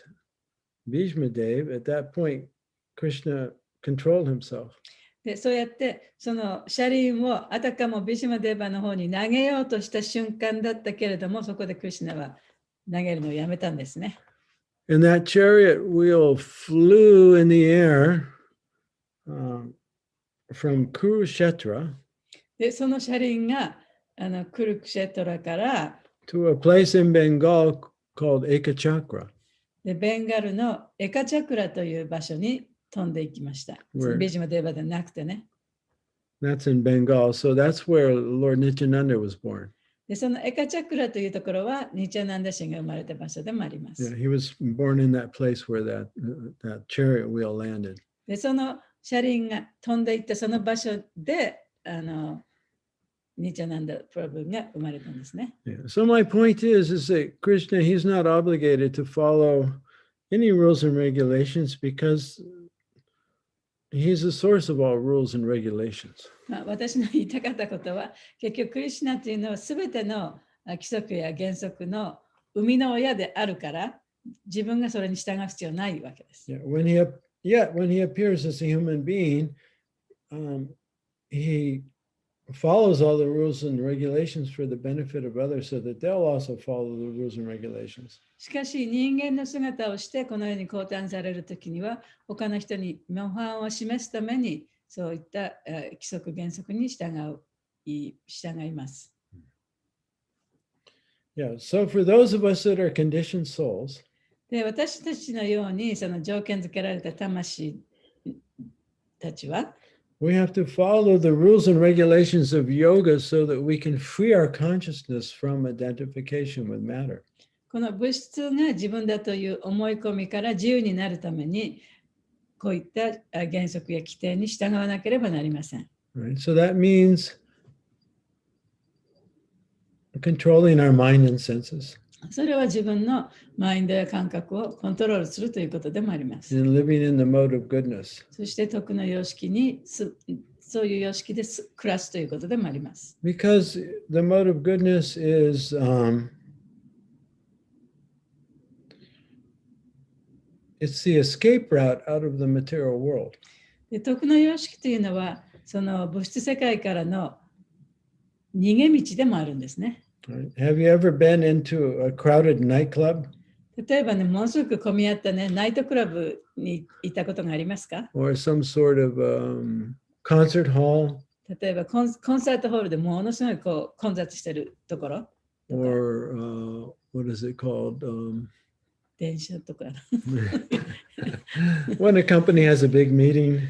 Bhishma Dev, at that point, Krishna controlled himself. で、そうやってその車輪をあたかもビシマデーバの方に投げようとした瞬間だったけれども、そこでクリシュナは投げるのをやめたんですね。And that chariot wheel flew in the air from Kurukshetra で、その車輪がクルクシェトラから to a place in Bengal called Ekachakra. でベンガルのエカチャクラという場所に飛んでいきました。ビジマデーバでなくてね。That's in Bengal. So that's where Lord Nityananda was born. で、そのエカチャクラというところはニチャナンダ神が生まれた場所でもあります。Yeah, he was born in that place where that chariot wheel landed. で、その車輪が飛んでいったその場所で、ニチャナンダプラブが生まれたんですね。Yeah. So my point is that Krishna, he's not obligated to follow any rules and regulations because he's the source of all rules and regulations. 私の言いたかったことは、結局クリシュナというのはすべての規則や原則の生みの親であるから、自分がそれに従う必要ないわけです。Yeah, when he appears as a human being, he follows all the rules and regulations for the benefit of others so that they'll also follow the rules and regulations. しかし人間の姿をしてこのように降誕されるときには他の人に模範を示すためにそういった規則原則に従います。Yeah, so for those of us that are conditioned souls, で私たちのようにその条件付けられた魂たちはwe have to follow the rules and regulations of yoga so that we can free our consciousness from identification with matter. この物質が自分だという思い込みから自由になるためにこういった原則や規定に従わなければなりません。Right? So that means controlling our mind and senses. それは自分のマインドや感覚をコントロールするということでもあります。And living in the mode of goodness. そして徳の様式にそういう様式で暮らすということでもあります。Because the mode of goodness is it's the escape route out of the material world. で徳の様式というのはその物質世界からの逃げ道でもあるんですね。Right? Have you ever been into a crowded nightclub? 例えばね、ものすごく混み合ったね、ナイトクラブに行ったことがありますか？ Or some sort of concert hall? 例えばコンサートホールでものすごいこう混雑してるところとか。Or what is it called? 電車とか。When a company has a big meeting.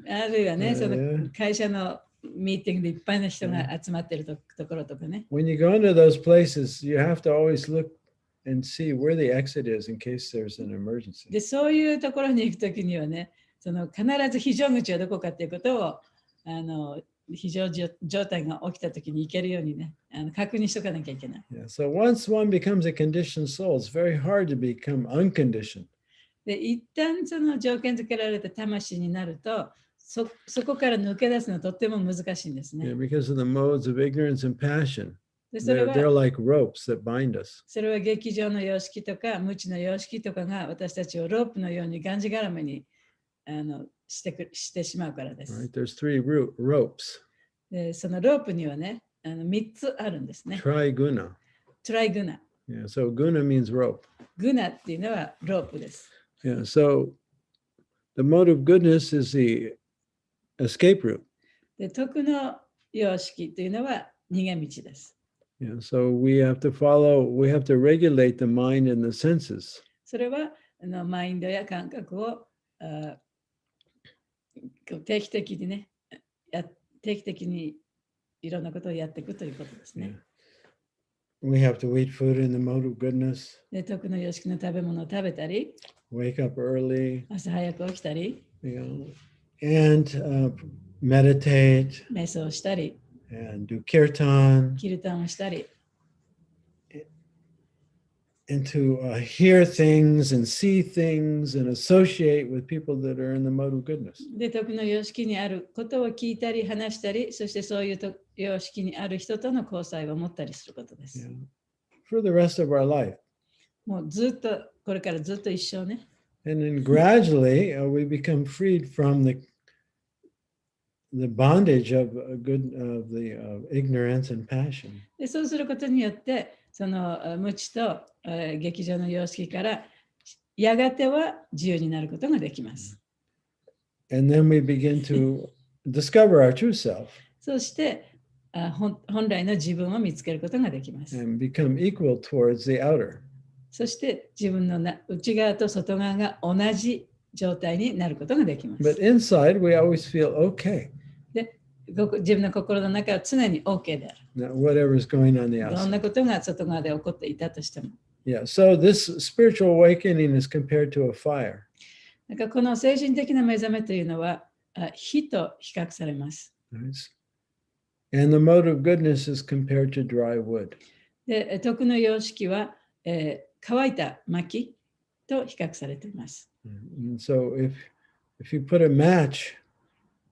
あるいはね、その会社のミーティングでいっぱいの人が集まってるところとかね。When you go into those places, you have to always look and see where the exit is in case there's an emergency. で、そういうところに行くときにはね、その必ず非常口はどこかっていうことを非常状態が起きたときに行けるようにね、確認しとかなきゃいけない。Yeah, so once one becomes a conditioned soul, it's very hard to become unconditioned. で、一旦その条件付けられた魂になると、そこから抜け出すのはとっても難しいんですね。Yeah, because of the modes of ignorance and passion. でそれは They're like ropes that bind us. それは劇場の様式とか無知の様式とかが私たちをロープのようにがんじがらめにしてしまうからです。Right? There's three ropes. でそのロープにはね、3つあるんですね。Triguna. トライグナ。Yeah, so guna means rope. グナっていうのはロープです。Yeah, so the mode of goodness is the escape route. で徳の様式というのは逃げ道です。Yeah, so we have to regulate the mind and the senses. それはマインドや感覚を定期的にね、定期的にいろんなことをやっていくということですね。Yeah. We have to eat food in the mode of goodness. で徳の様式の食べ物を食べたり、Wake up early. 朝早く起きたり、and meditate. 瞑想したり、and do kirtan. キルタンをしたり。And to hear things and see things and associate with people that are in the mode of goodness. で、徳の様式にあることを聞いたり話したり、そしてそういう様式にある人との交際を持ったりすることです。Yeah. For the rest of our life. もうずっと、これからずっと一生ね。And then gradually we become freed from the bondage of ignorance and passion. で、そうすることによって、その無知と劇場の様式からやがては自由になることができます。And then we begin to discover our true self そして本来の自分を見つけることができます。and become equal towards the outer. そして自分の内側と外側が同じ状態になることができます。But inside, we always feel okay. で、自分の心の中は常に OK である。Now, whatever's going on the どんな outside. ことが外側で起こっていたとしても。Yeah, so this spiritual awakening is compared to a fire. なんかこの精神的な目覚めというのは火と比較されます。Right? And the mode of goodness is compared to dry wood. で、徳の様式は、乾いた薪と比較されています。And so if you put a match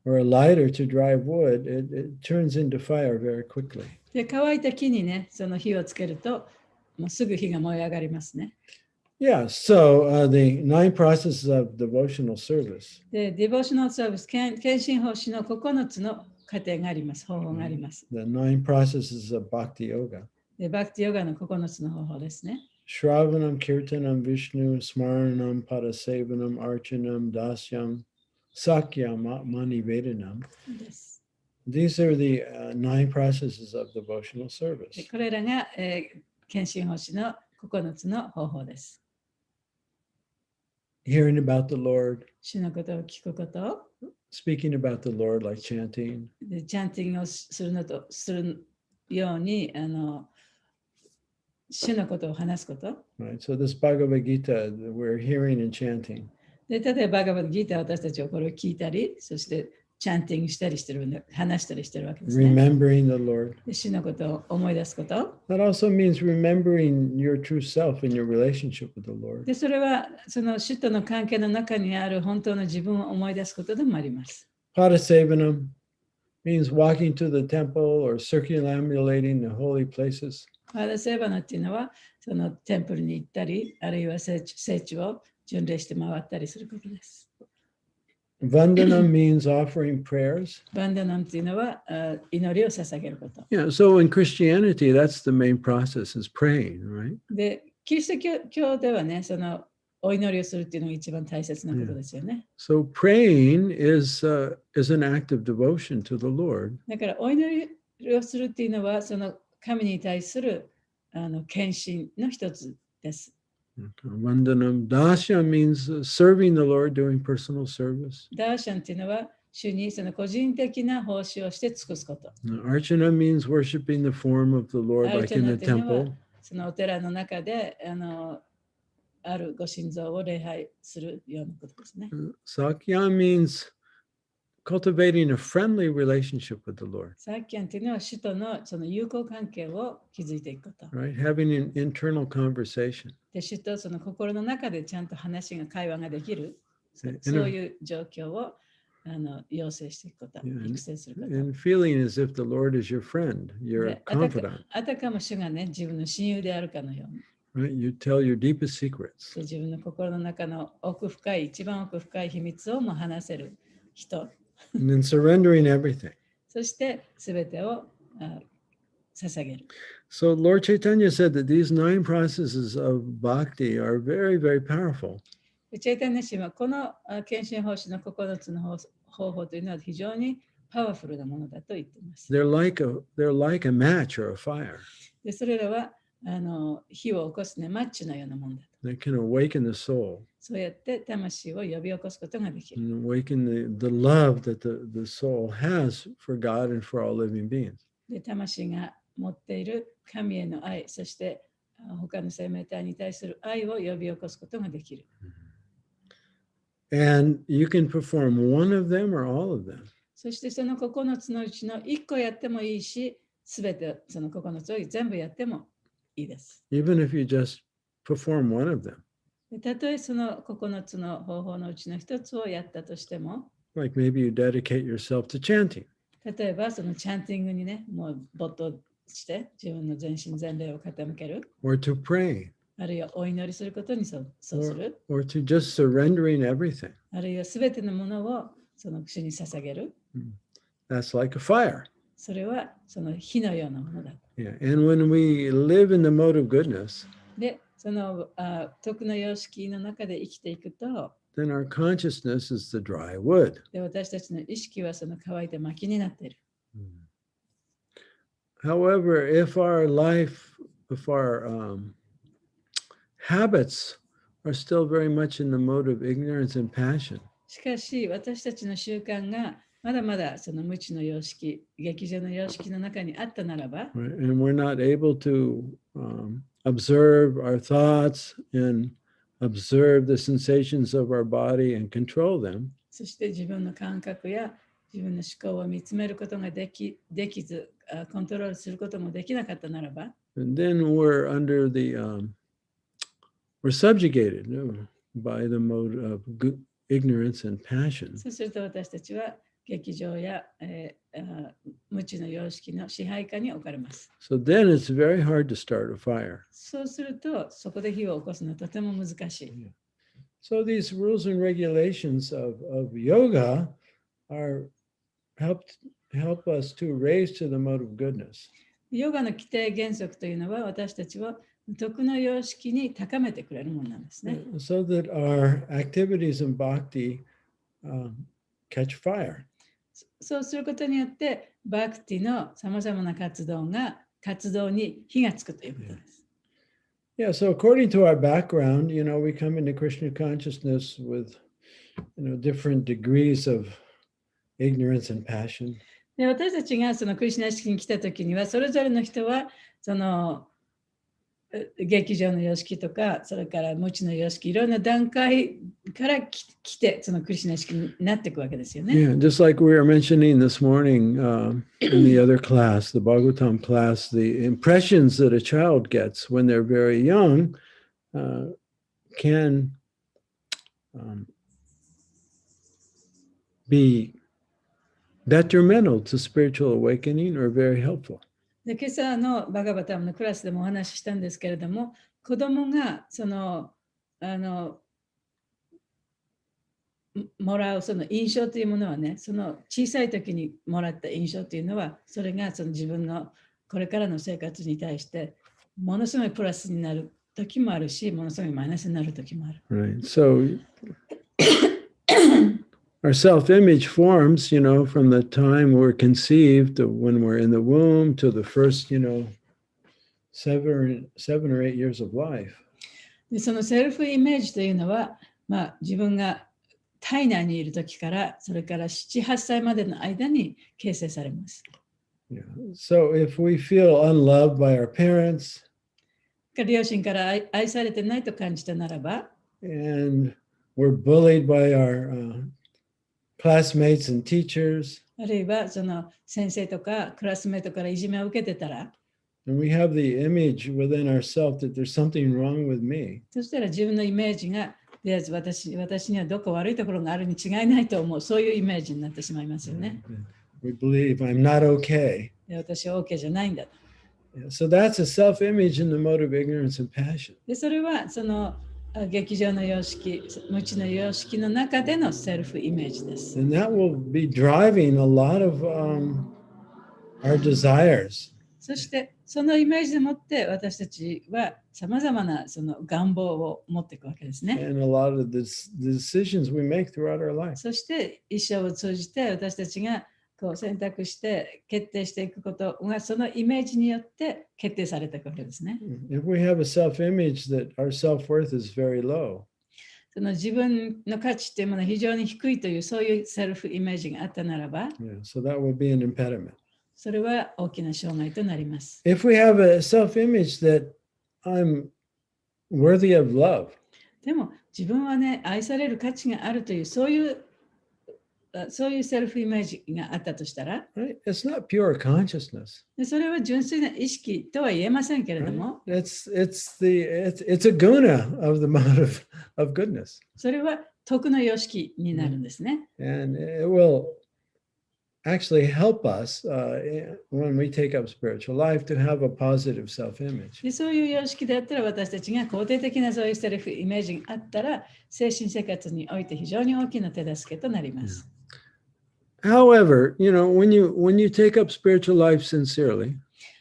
or a lighter to dry wood, it turns into fire very quickly. で、乾いた木にね、その火をつけると、もうすぐ火が燃え上がりますね。Yeah, so the 9 processes of devotional service. で、ディボーショナルサービス、献身奉仕の9つの過程があります、方法があります。The 9 processes of bhakti yoga. で、バクティヨガの9つの方法ですね。Shravanam, Kirtanam, Vishnu, Smaranam, Padasevanam, Archanam, Dasyam, Sakyam, Manivedanam. です。These are the 9 processes of devotional で service. これらが、献身奉仕の9つの方法です。Hearing about the Lord, 主のことを聞くこと、 speaking about the Lord like chanting. でチャンティングをするように主のことを話すこと。Right. So this Bhagavad Gita, we're hearing and chanting. で例えばバガバッドギーター私たちはこれを聞いたり、そしてチャンティングしたりしてるんで、話したりしてるわけですね。Remembering the Lord. で主のことを思い出すこと。That also means remembering your true self and your relationship with the Lord. でそれはその主との関係の中にある本当の自分を思い出すことでもあります。Padasevanam means walking to the temple or circumambulating the holy places. パダセーバナっていうのはそのテンプルに行ったり、あるいは聖地を巡礼して回ったりすることです。Vandanam means offering prayers. バンダナムっていうのは祈りを捧げること。Yeah, so in Christianity, that's the main process is praying, right? で、キリスト教ではね、そのお祈りをするっていうのが一番大切なことですよね。So praying is an act of devotion to the Lord. だからお祈りをするっていうのはその神に対する献身の一つです。Vandanam. Dasya means serving the Lord, doing personal service. ダーシャンっていうのは主にその個人的な奉仕をして尽くすこと。Archana means worshiping the form of the Lord, like in the temple. そのお寺の中であるご神像を礼拝するようなことですね。Sakya means cultivating a friendly relationship with the Lord. サッキャンっていうのは主とのその友好関係を築いていくこと。Right? Having an internal conversation. で、主とその心の中でちゃんと会話ができる、そういう状況を養成していくこと、育成すること。And feeling as if the Lord is your friend, you're confident. あたかも主がね、自分の親友であるかのように。Right? You tell your deepest secrets. 自分の心の中の一番奥深い秘密をも話せる人。And then surrendering everything. そして全てを捧げる。So Lord Chaitanya said that these 9 processes of bhakti are very, very powerful. チェイタニア氏はこの献身奉仕の9つの方法というのは非常にパワフルなものだと言っています。They're like a match or a fire. でそれらは火を起こすね、マッチのようなものだと。They can awaken the soul. そうやって魂を呼び起こすことができる。And awaken the love that the soul has for God and for all living beings. で魂が持っている神への愛、そして他の生命体に対する愛を呼び起こすことができる。And you can perform one of them or all of them. そしてその9つのうちの1個やってもいいし、すべてその9つを全部やってもいいです。Even if you just perform one of them. たとえその9つの方法のうちの1つをやったとしても、Like maybe you dedicate yourself to chanting. 例えばそのチャンティングにね、もう没頭して自分の全身全霊を傾ける。Or to pray. あるいはお祈りすることにそうする。Or to just surrendering everything. あるいはすべてのものをその主に捧げる。That's like a fire. それはその火のようなものだ。Yeah. And when we live in the mode of goodness, で、その徳の様式の中で生きていくと、then our consciousness is the dry wood. で、私たちの意識はその乾いた薪になっている。However, if our habits are still very much in the mode of ignorance and passion, しかし、私たちの習慣がまだまだその無知の様式、劇場の様式の中にあったならば、right? And we're not able to observe our thoughts and observe the sensations of our body and control them, そして自分の感覚や自分の思考を見つめることができず、コントロールすることもできなかったならば、and then we're under we're subjugated by the mode of ignorance and passion. そうすると私たちは劇場や、無知の様式の支配下に置かれます。So then it's very hard to start a fire. そうすると、そこで火を起こすのはとても難しい。So these rules and regulations of yoga help us to raise to the mode of goodness. ヨガの規定原則というのは私たちを徳の様式に高めてくれるものなんですね。So that our activities in bhakti catch fire. そうすることによって、バクティのさまざまな活動に火がつくということです。Yeah, so according to our background, we come into Krishna consciousness with, different degrees of ignorance and passion. で、私たちがそのクリシュナ意識に来たときには、それぞれの人はその劇場の様式とか、それから無知の様式、いろんな段階から来て、そのクリシュナ意識になっていくわけですよね。Yeah, just like we were mentioning this morning in the other class, the Bhagavatam class, the impressions that a child gets when they're very young can be detrimental to spiritual awakening or very helpful. で、今朝のバガバタムのクラスでもお話ししたんですけれども、子供がもらうその印象というものはね、その小さい時にもらった印象というのは、それがその自分のこれからの生活に対してものすごいプラスになる時もあるし、ものすごいマイナスになる時もある。Right. So our self-image forms, from the time we're conceived to when we're in the womb to the first, 7 or 8 years of life. で、そのセルフイメージというのは、自分が体内にいる時から、それから7、8歳までの間に形成されます。Yeah. So if we feel unloved by our parents, 両親から愛されてないと感じたならば、and we're bullied by our classmates and teachers, あるいはその先生とかクラスメートからいじめを受けてたら、and we have the image within ourselves that there's something wrong with me. そしたら自分のイメージが、私にはどこ悪いところがあるに違いないと思う、そういうイメージになってしまいますよね。We believe I'm not okay. で、私は OK じゃないんだと。So that's a self-image in the mode of ignorance and passion. で、それはその劇場の様式、無知の様式の中でのセルフイメージです。And that will be driving a lot of our desires. そしてそのイメージでもって私たちはさまざまなその願望を持っていくわけですね。And a lot of the decisions we make throughout our life. そして一生を通じて私たちがこう選択して決定していくことがそのイメージによって決定されていくわけですね。If we have a self-image that our self-worth is very low, その自分の価値というものは非常に低いというそういうセルフイメージがあったならば、so that would be an impediment. それは大きな障害となります。If we have a self-image that I'm worthy of love, でも自分はね、愛される価値があるというそういうセルフイメージがあったとしたら、right? It's not pure consciousness. でそれは純粋な意識とは言えませんけれども、Right? It's a guna of the mode of goodness. それは徳の様式になるんですね。And it will actually help us when we take up spiritual life to have a positive self-image. でそういう様式であったら私たちが肯定的なそういうセルフイメージがあったら精神生活において非常に大きな手助けとなります。However, when you take up spiritual life sincerely,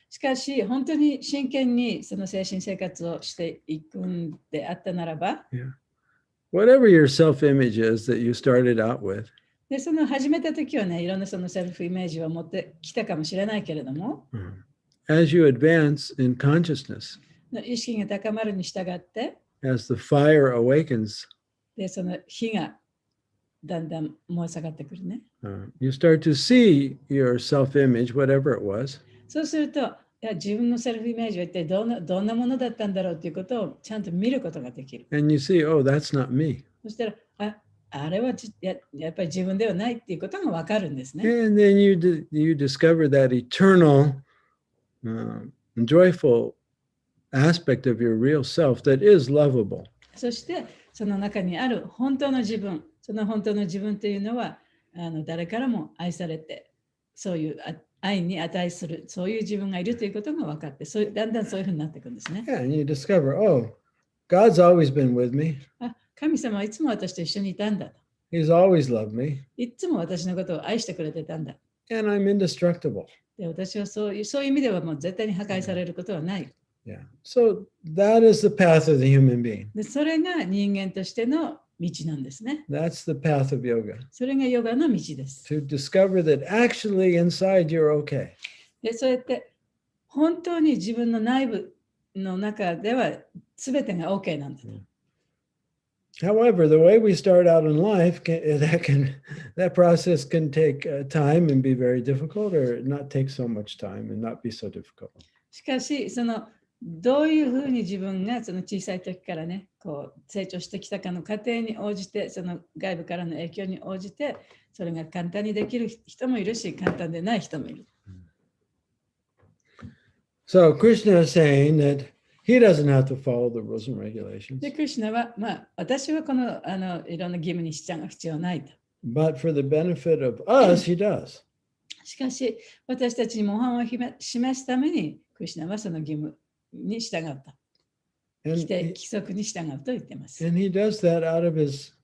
しかし本当に真剣にその精神生活をしていくんであったならば、whatever your self-image is that you started out with, で、その始めた時はね、いろんなそのセルフイメージを持ってきたかもしれないけれども、as you advance in consciousness, 意識が高まるに従って、as the fire awakens, で、その火がだんだん燃え下がってくるね。you start to see your self-image, whatever it was, そうすると、いや自分のセルフイメージは一体どんなものだったんだろうということをちゃんと見ることができる。and you see, oh, that's not me. そしたら、あれはやっぱり自分ではないっていうことがわかるんですね。And then you discover that eternal, joyful aspect of your real self that is lovable. そしてその中にある本当の自分、その本当の自分というのは誰からも愛されて、そういう愛に値する、そういう自分がいるということが分かって、だんだんそういうふうになっていくんですね。Yeah, and you discover, oh, God's always been with me. 神様はいつも私と一緒にいたんだと。He's always loved me. いつも私のことを愛してくれてたんだ。And I'm indestructible. で、私はそういう意味ではもう絶対に破壊されることはない。Yeah. So that is the path of the human being. で、それが人間としての道なんですね。That's the path of yoga. それがヨガの道です。To discover that actually inside you're okay. で、そうやって本当に自分の内部の中では全てが OK なんだと。However, the way we start out in life, that process can take time and be very difficult, or not take so much time and not be so difficult. しかし、どういうふうに自分がその小さい時からね、こう成長してきたかの過程に応じて、その外部からの影響に応じて、それが簡単にできる人もいるし、簡単でない人もいる。So Krishna is saying that he doesn't have to follow the rules and regulations. で、クリシュナは、私はこのいろんな義務に従う必要はないと。But for the benefit of us, he does. しかし、私たちに模範を示すために、クリシュナはその義務に従うと。規則に従うと言っています。And he does that out of his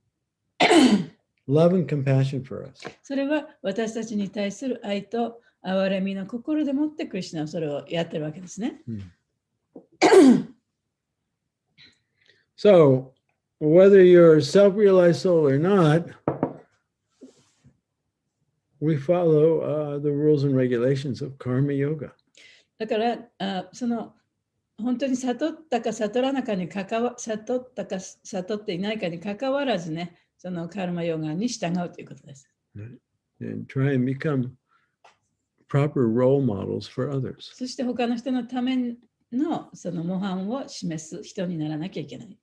love and compassion for us. それは私たちに対する愛と憐れみの心でもってクリシュナはそれをやってるわけですね。So, whether you're a self-realized soul or not, we follow the rules and regulations of karma yoga. だから本当に悟ったか悟らなかに悟ったか悟っていないかにかかわらずね、そのカルマヨガに従うということです。And try and become proper role models for others. そして他の人のためのその模範を示す人にならなきゃいけない。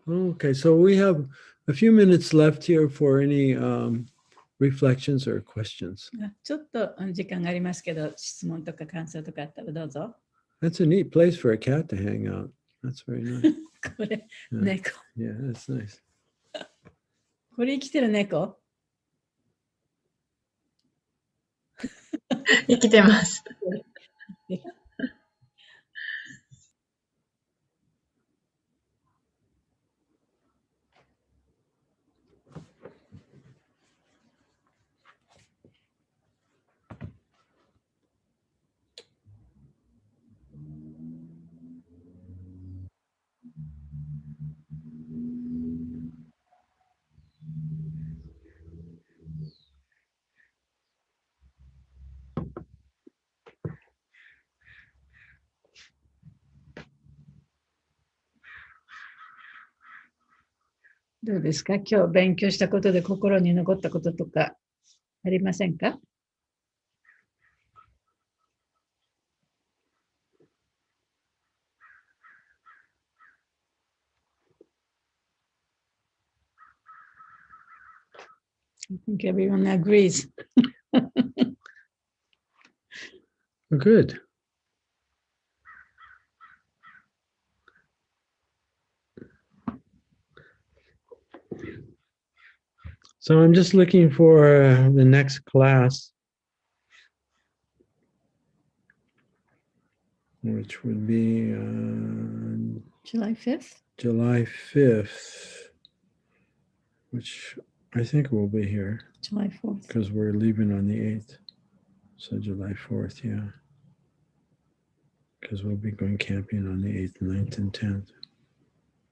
Okay, so we have a few minutes left here for any reflections or questions. ちょっと時間がありますけど、質問とか感想とかあったらどうぞ。That's a neat place for a cat to hang out. That's very nice. これ、猫。Yeah, that's nice. これ生きてる猫？生きてます。どうですか？今日勉強したことで心に残ったこととかありませんか？I think everyone agrees. Good. So I'm just looking for the next class, which would be July 5th? July 5th, which I think will be here. July 4th. Because we're leaving on the 8th. So July 4th, yeah. Because we'll be going camping on the 8th, 9th, and 10th.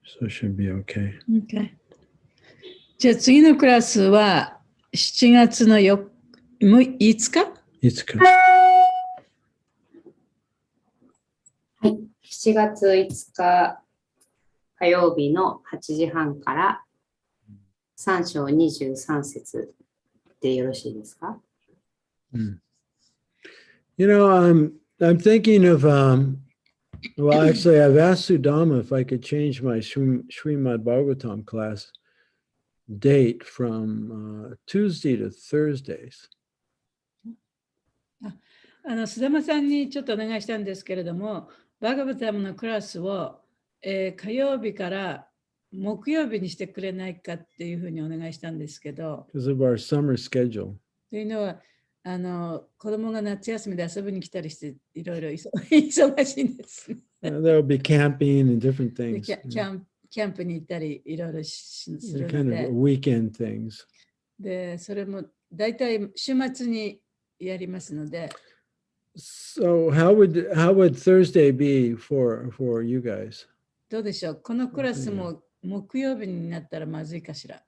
So it should be okay. Okay. じゃあ次のクラスは7月の5日 5日。はい。7月5日火曜日の8時半から3章23節でよろしいですか？ You know, I'm thinking of well, actually, I've asked Sudama if I could change my Srimad Bhagavatam class date from Tuesday to Thursdays. 須玉さんにちょっとお願いしたんですけれども、バガバタムのクラスを、火曜日から木曜日にしてくれないかっていうふうにお願いしたんですけど、Because of our summer schedule. というのは、子供が夏休みで遊びに来たりして、いろいろ忙しいんです。There'll be camping and different things. キャンプに行ったり、いろいろするの Kind で。 of weekend things. で、それも大体週末にやりますので。So how would Thursday be for you guys? どうでしょう、このクラスも木曜日になったらまずいかしら。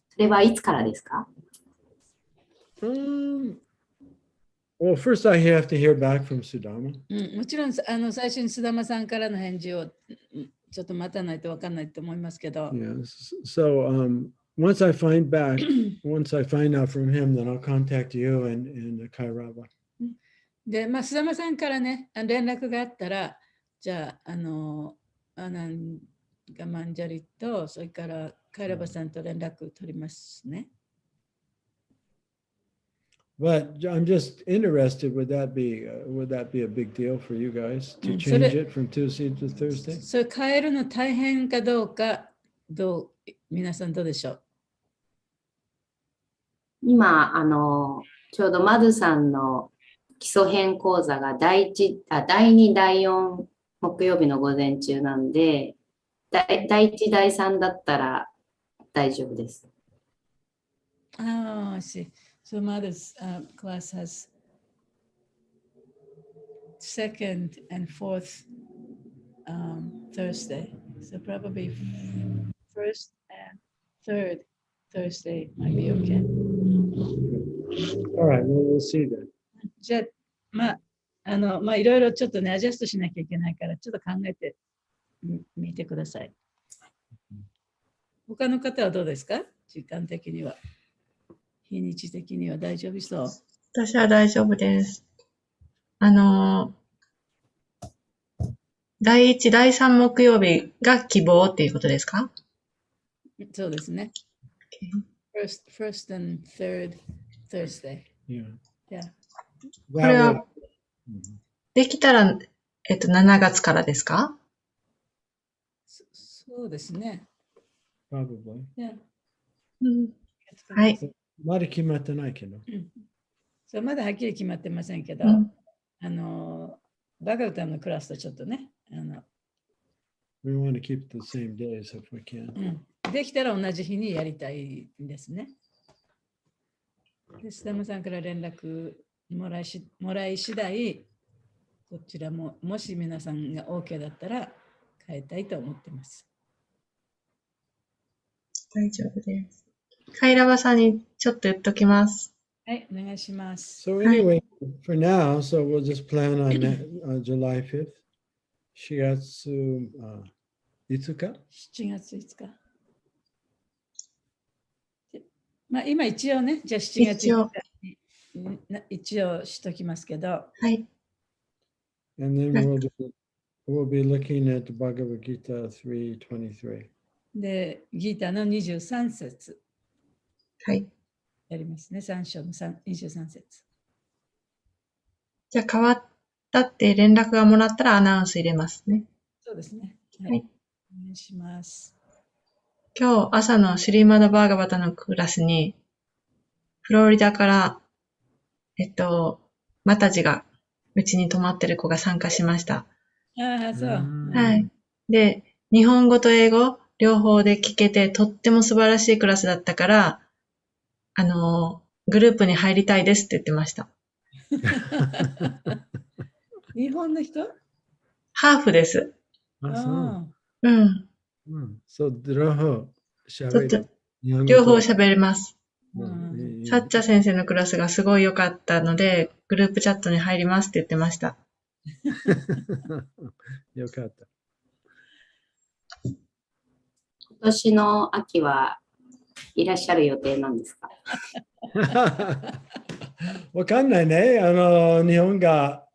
それはいつからですか？ Well, first I have to hear back from Sudama. もちろん最初に須玉さんからの返事をちょっと待たないと分かんないと思いますけど。Yeah. So once I find out from him, then I'll contact you and Kairava. で、須玉さんからね、連絡があったら、じゃあ、アナンガマンジャリと、それからカイラバさんと連絡取りますね。But I'm just interested, would that be a big deal for you guys to change it from Tuesday to Thursday? それ変えるの大変かどうか、皆さんどうでしょう？今、ちょうどマドさんの基礎編講座が第2、第4木曜日の午前中なんで、第1、第3だったら大丈夫です。I see. So mother's class has second and fourth Thursday. So probably first and third Thursday might be okay. All right, well, we'll see then. じゃあ、いろいろちょっとね、アジャストしなきゃいけないから、ちょっと考えてみてください。他の方はどうですか？時間的には。日にち的には大丈夫そう？私は大丈夫です。第1、第3木曜日が希望っていうことですか？そうですね。First and third Thursday. Yeah. Yeah. これは、できたら、7月からですか？そうですね。Probably. Yeah. はい。まだ決まってないけど。そう、まだはっきり決まってませんけど、バガウタムのクラスとちょっとね、We want to keep the same days if we can. できたら同じ日にやりたいんですね。で、須玉さんから連絡もらい次第、こちらも、もし皆さんが OK だったら変えたいと思ってます。大丈夫です。カイラバさんにちょっと言っときます。はい、お願いします。So anyway, for now, so we'll just plan on July 5th. 4月5日 ?7 月5日。今一応ね、じゃあ7月5日に一応しときますけど。はい。And then we'll be looking at Bhagavad Gita 3:23. で、ギーターの23節。はい。やりますね、3章の23節。じゃあ変わったって連絡がもらったらアナウンス入れますね。そうですね。はい。お願いします。今日朝のシュリーマダ・バーガバタのクラスに、フロリダから、マタジがうちに泊まってる子が参加しました。ああ、そう。はい。で、日本語と英語、両方で聞けて、とっても素晴らしいクラスだったから、グループに入りたいですって言ってました。日本の人？ハーフです。あ、そう。うん。そう、両方喋る。両方喋れます。うんサッチャ先生のクラスがすごい良かったので、グループチャットに入りますって言ってました。よかった。今年の秋はいらっしゃる予定なんですか？わかんないね。日本が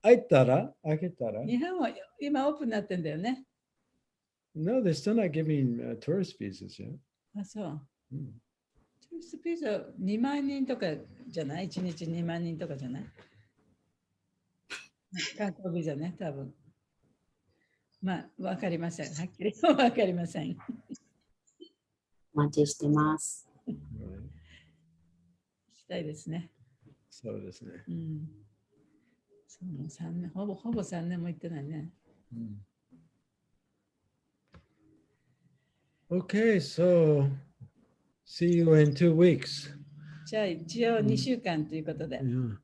開けたら日本は今オープンになってんだよね。No, they're still not giving tourist visas yet. あ、そう。うんトゥーリストビザ2万人とかじゃない？ 1 日2万人とかじゃない？観光ビザね、多分。まあ、わかりません。はっきりわかりません。お待ちしてます。Right. したいですね。そうですね。うん。そうもう3年、ほぼ3年も行ってないね。Okay, so see you in 2 weeks. じゃあ一応2週間ということで。Yeah.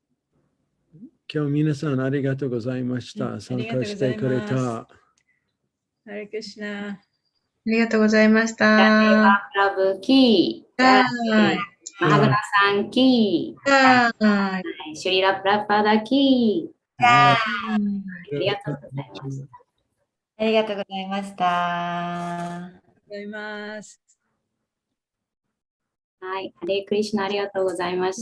今日皆さんありがとうございました。参加してくれた。ハレクリシナ。ありがとうございましジャネた。バクラブキー。はマハグラさんキー。ーい。シュリラプラパダキー。ありがとうございました。ありがとうございました。ありがとうございます。はい、ハレークリシナありがとうございました。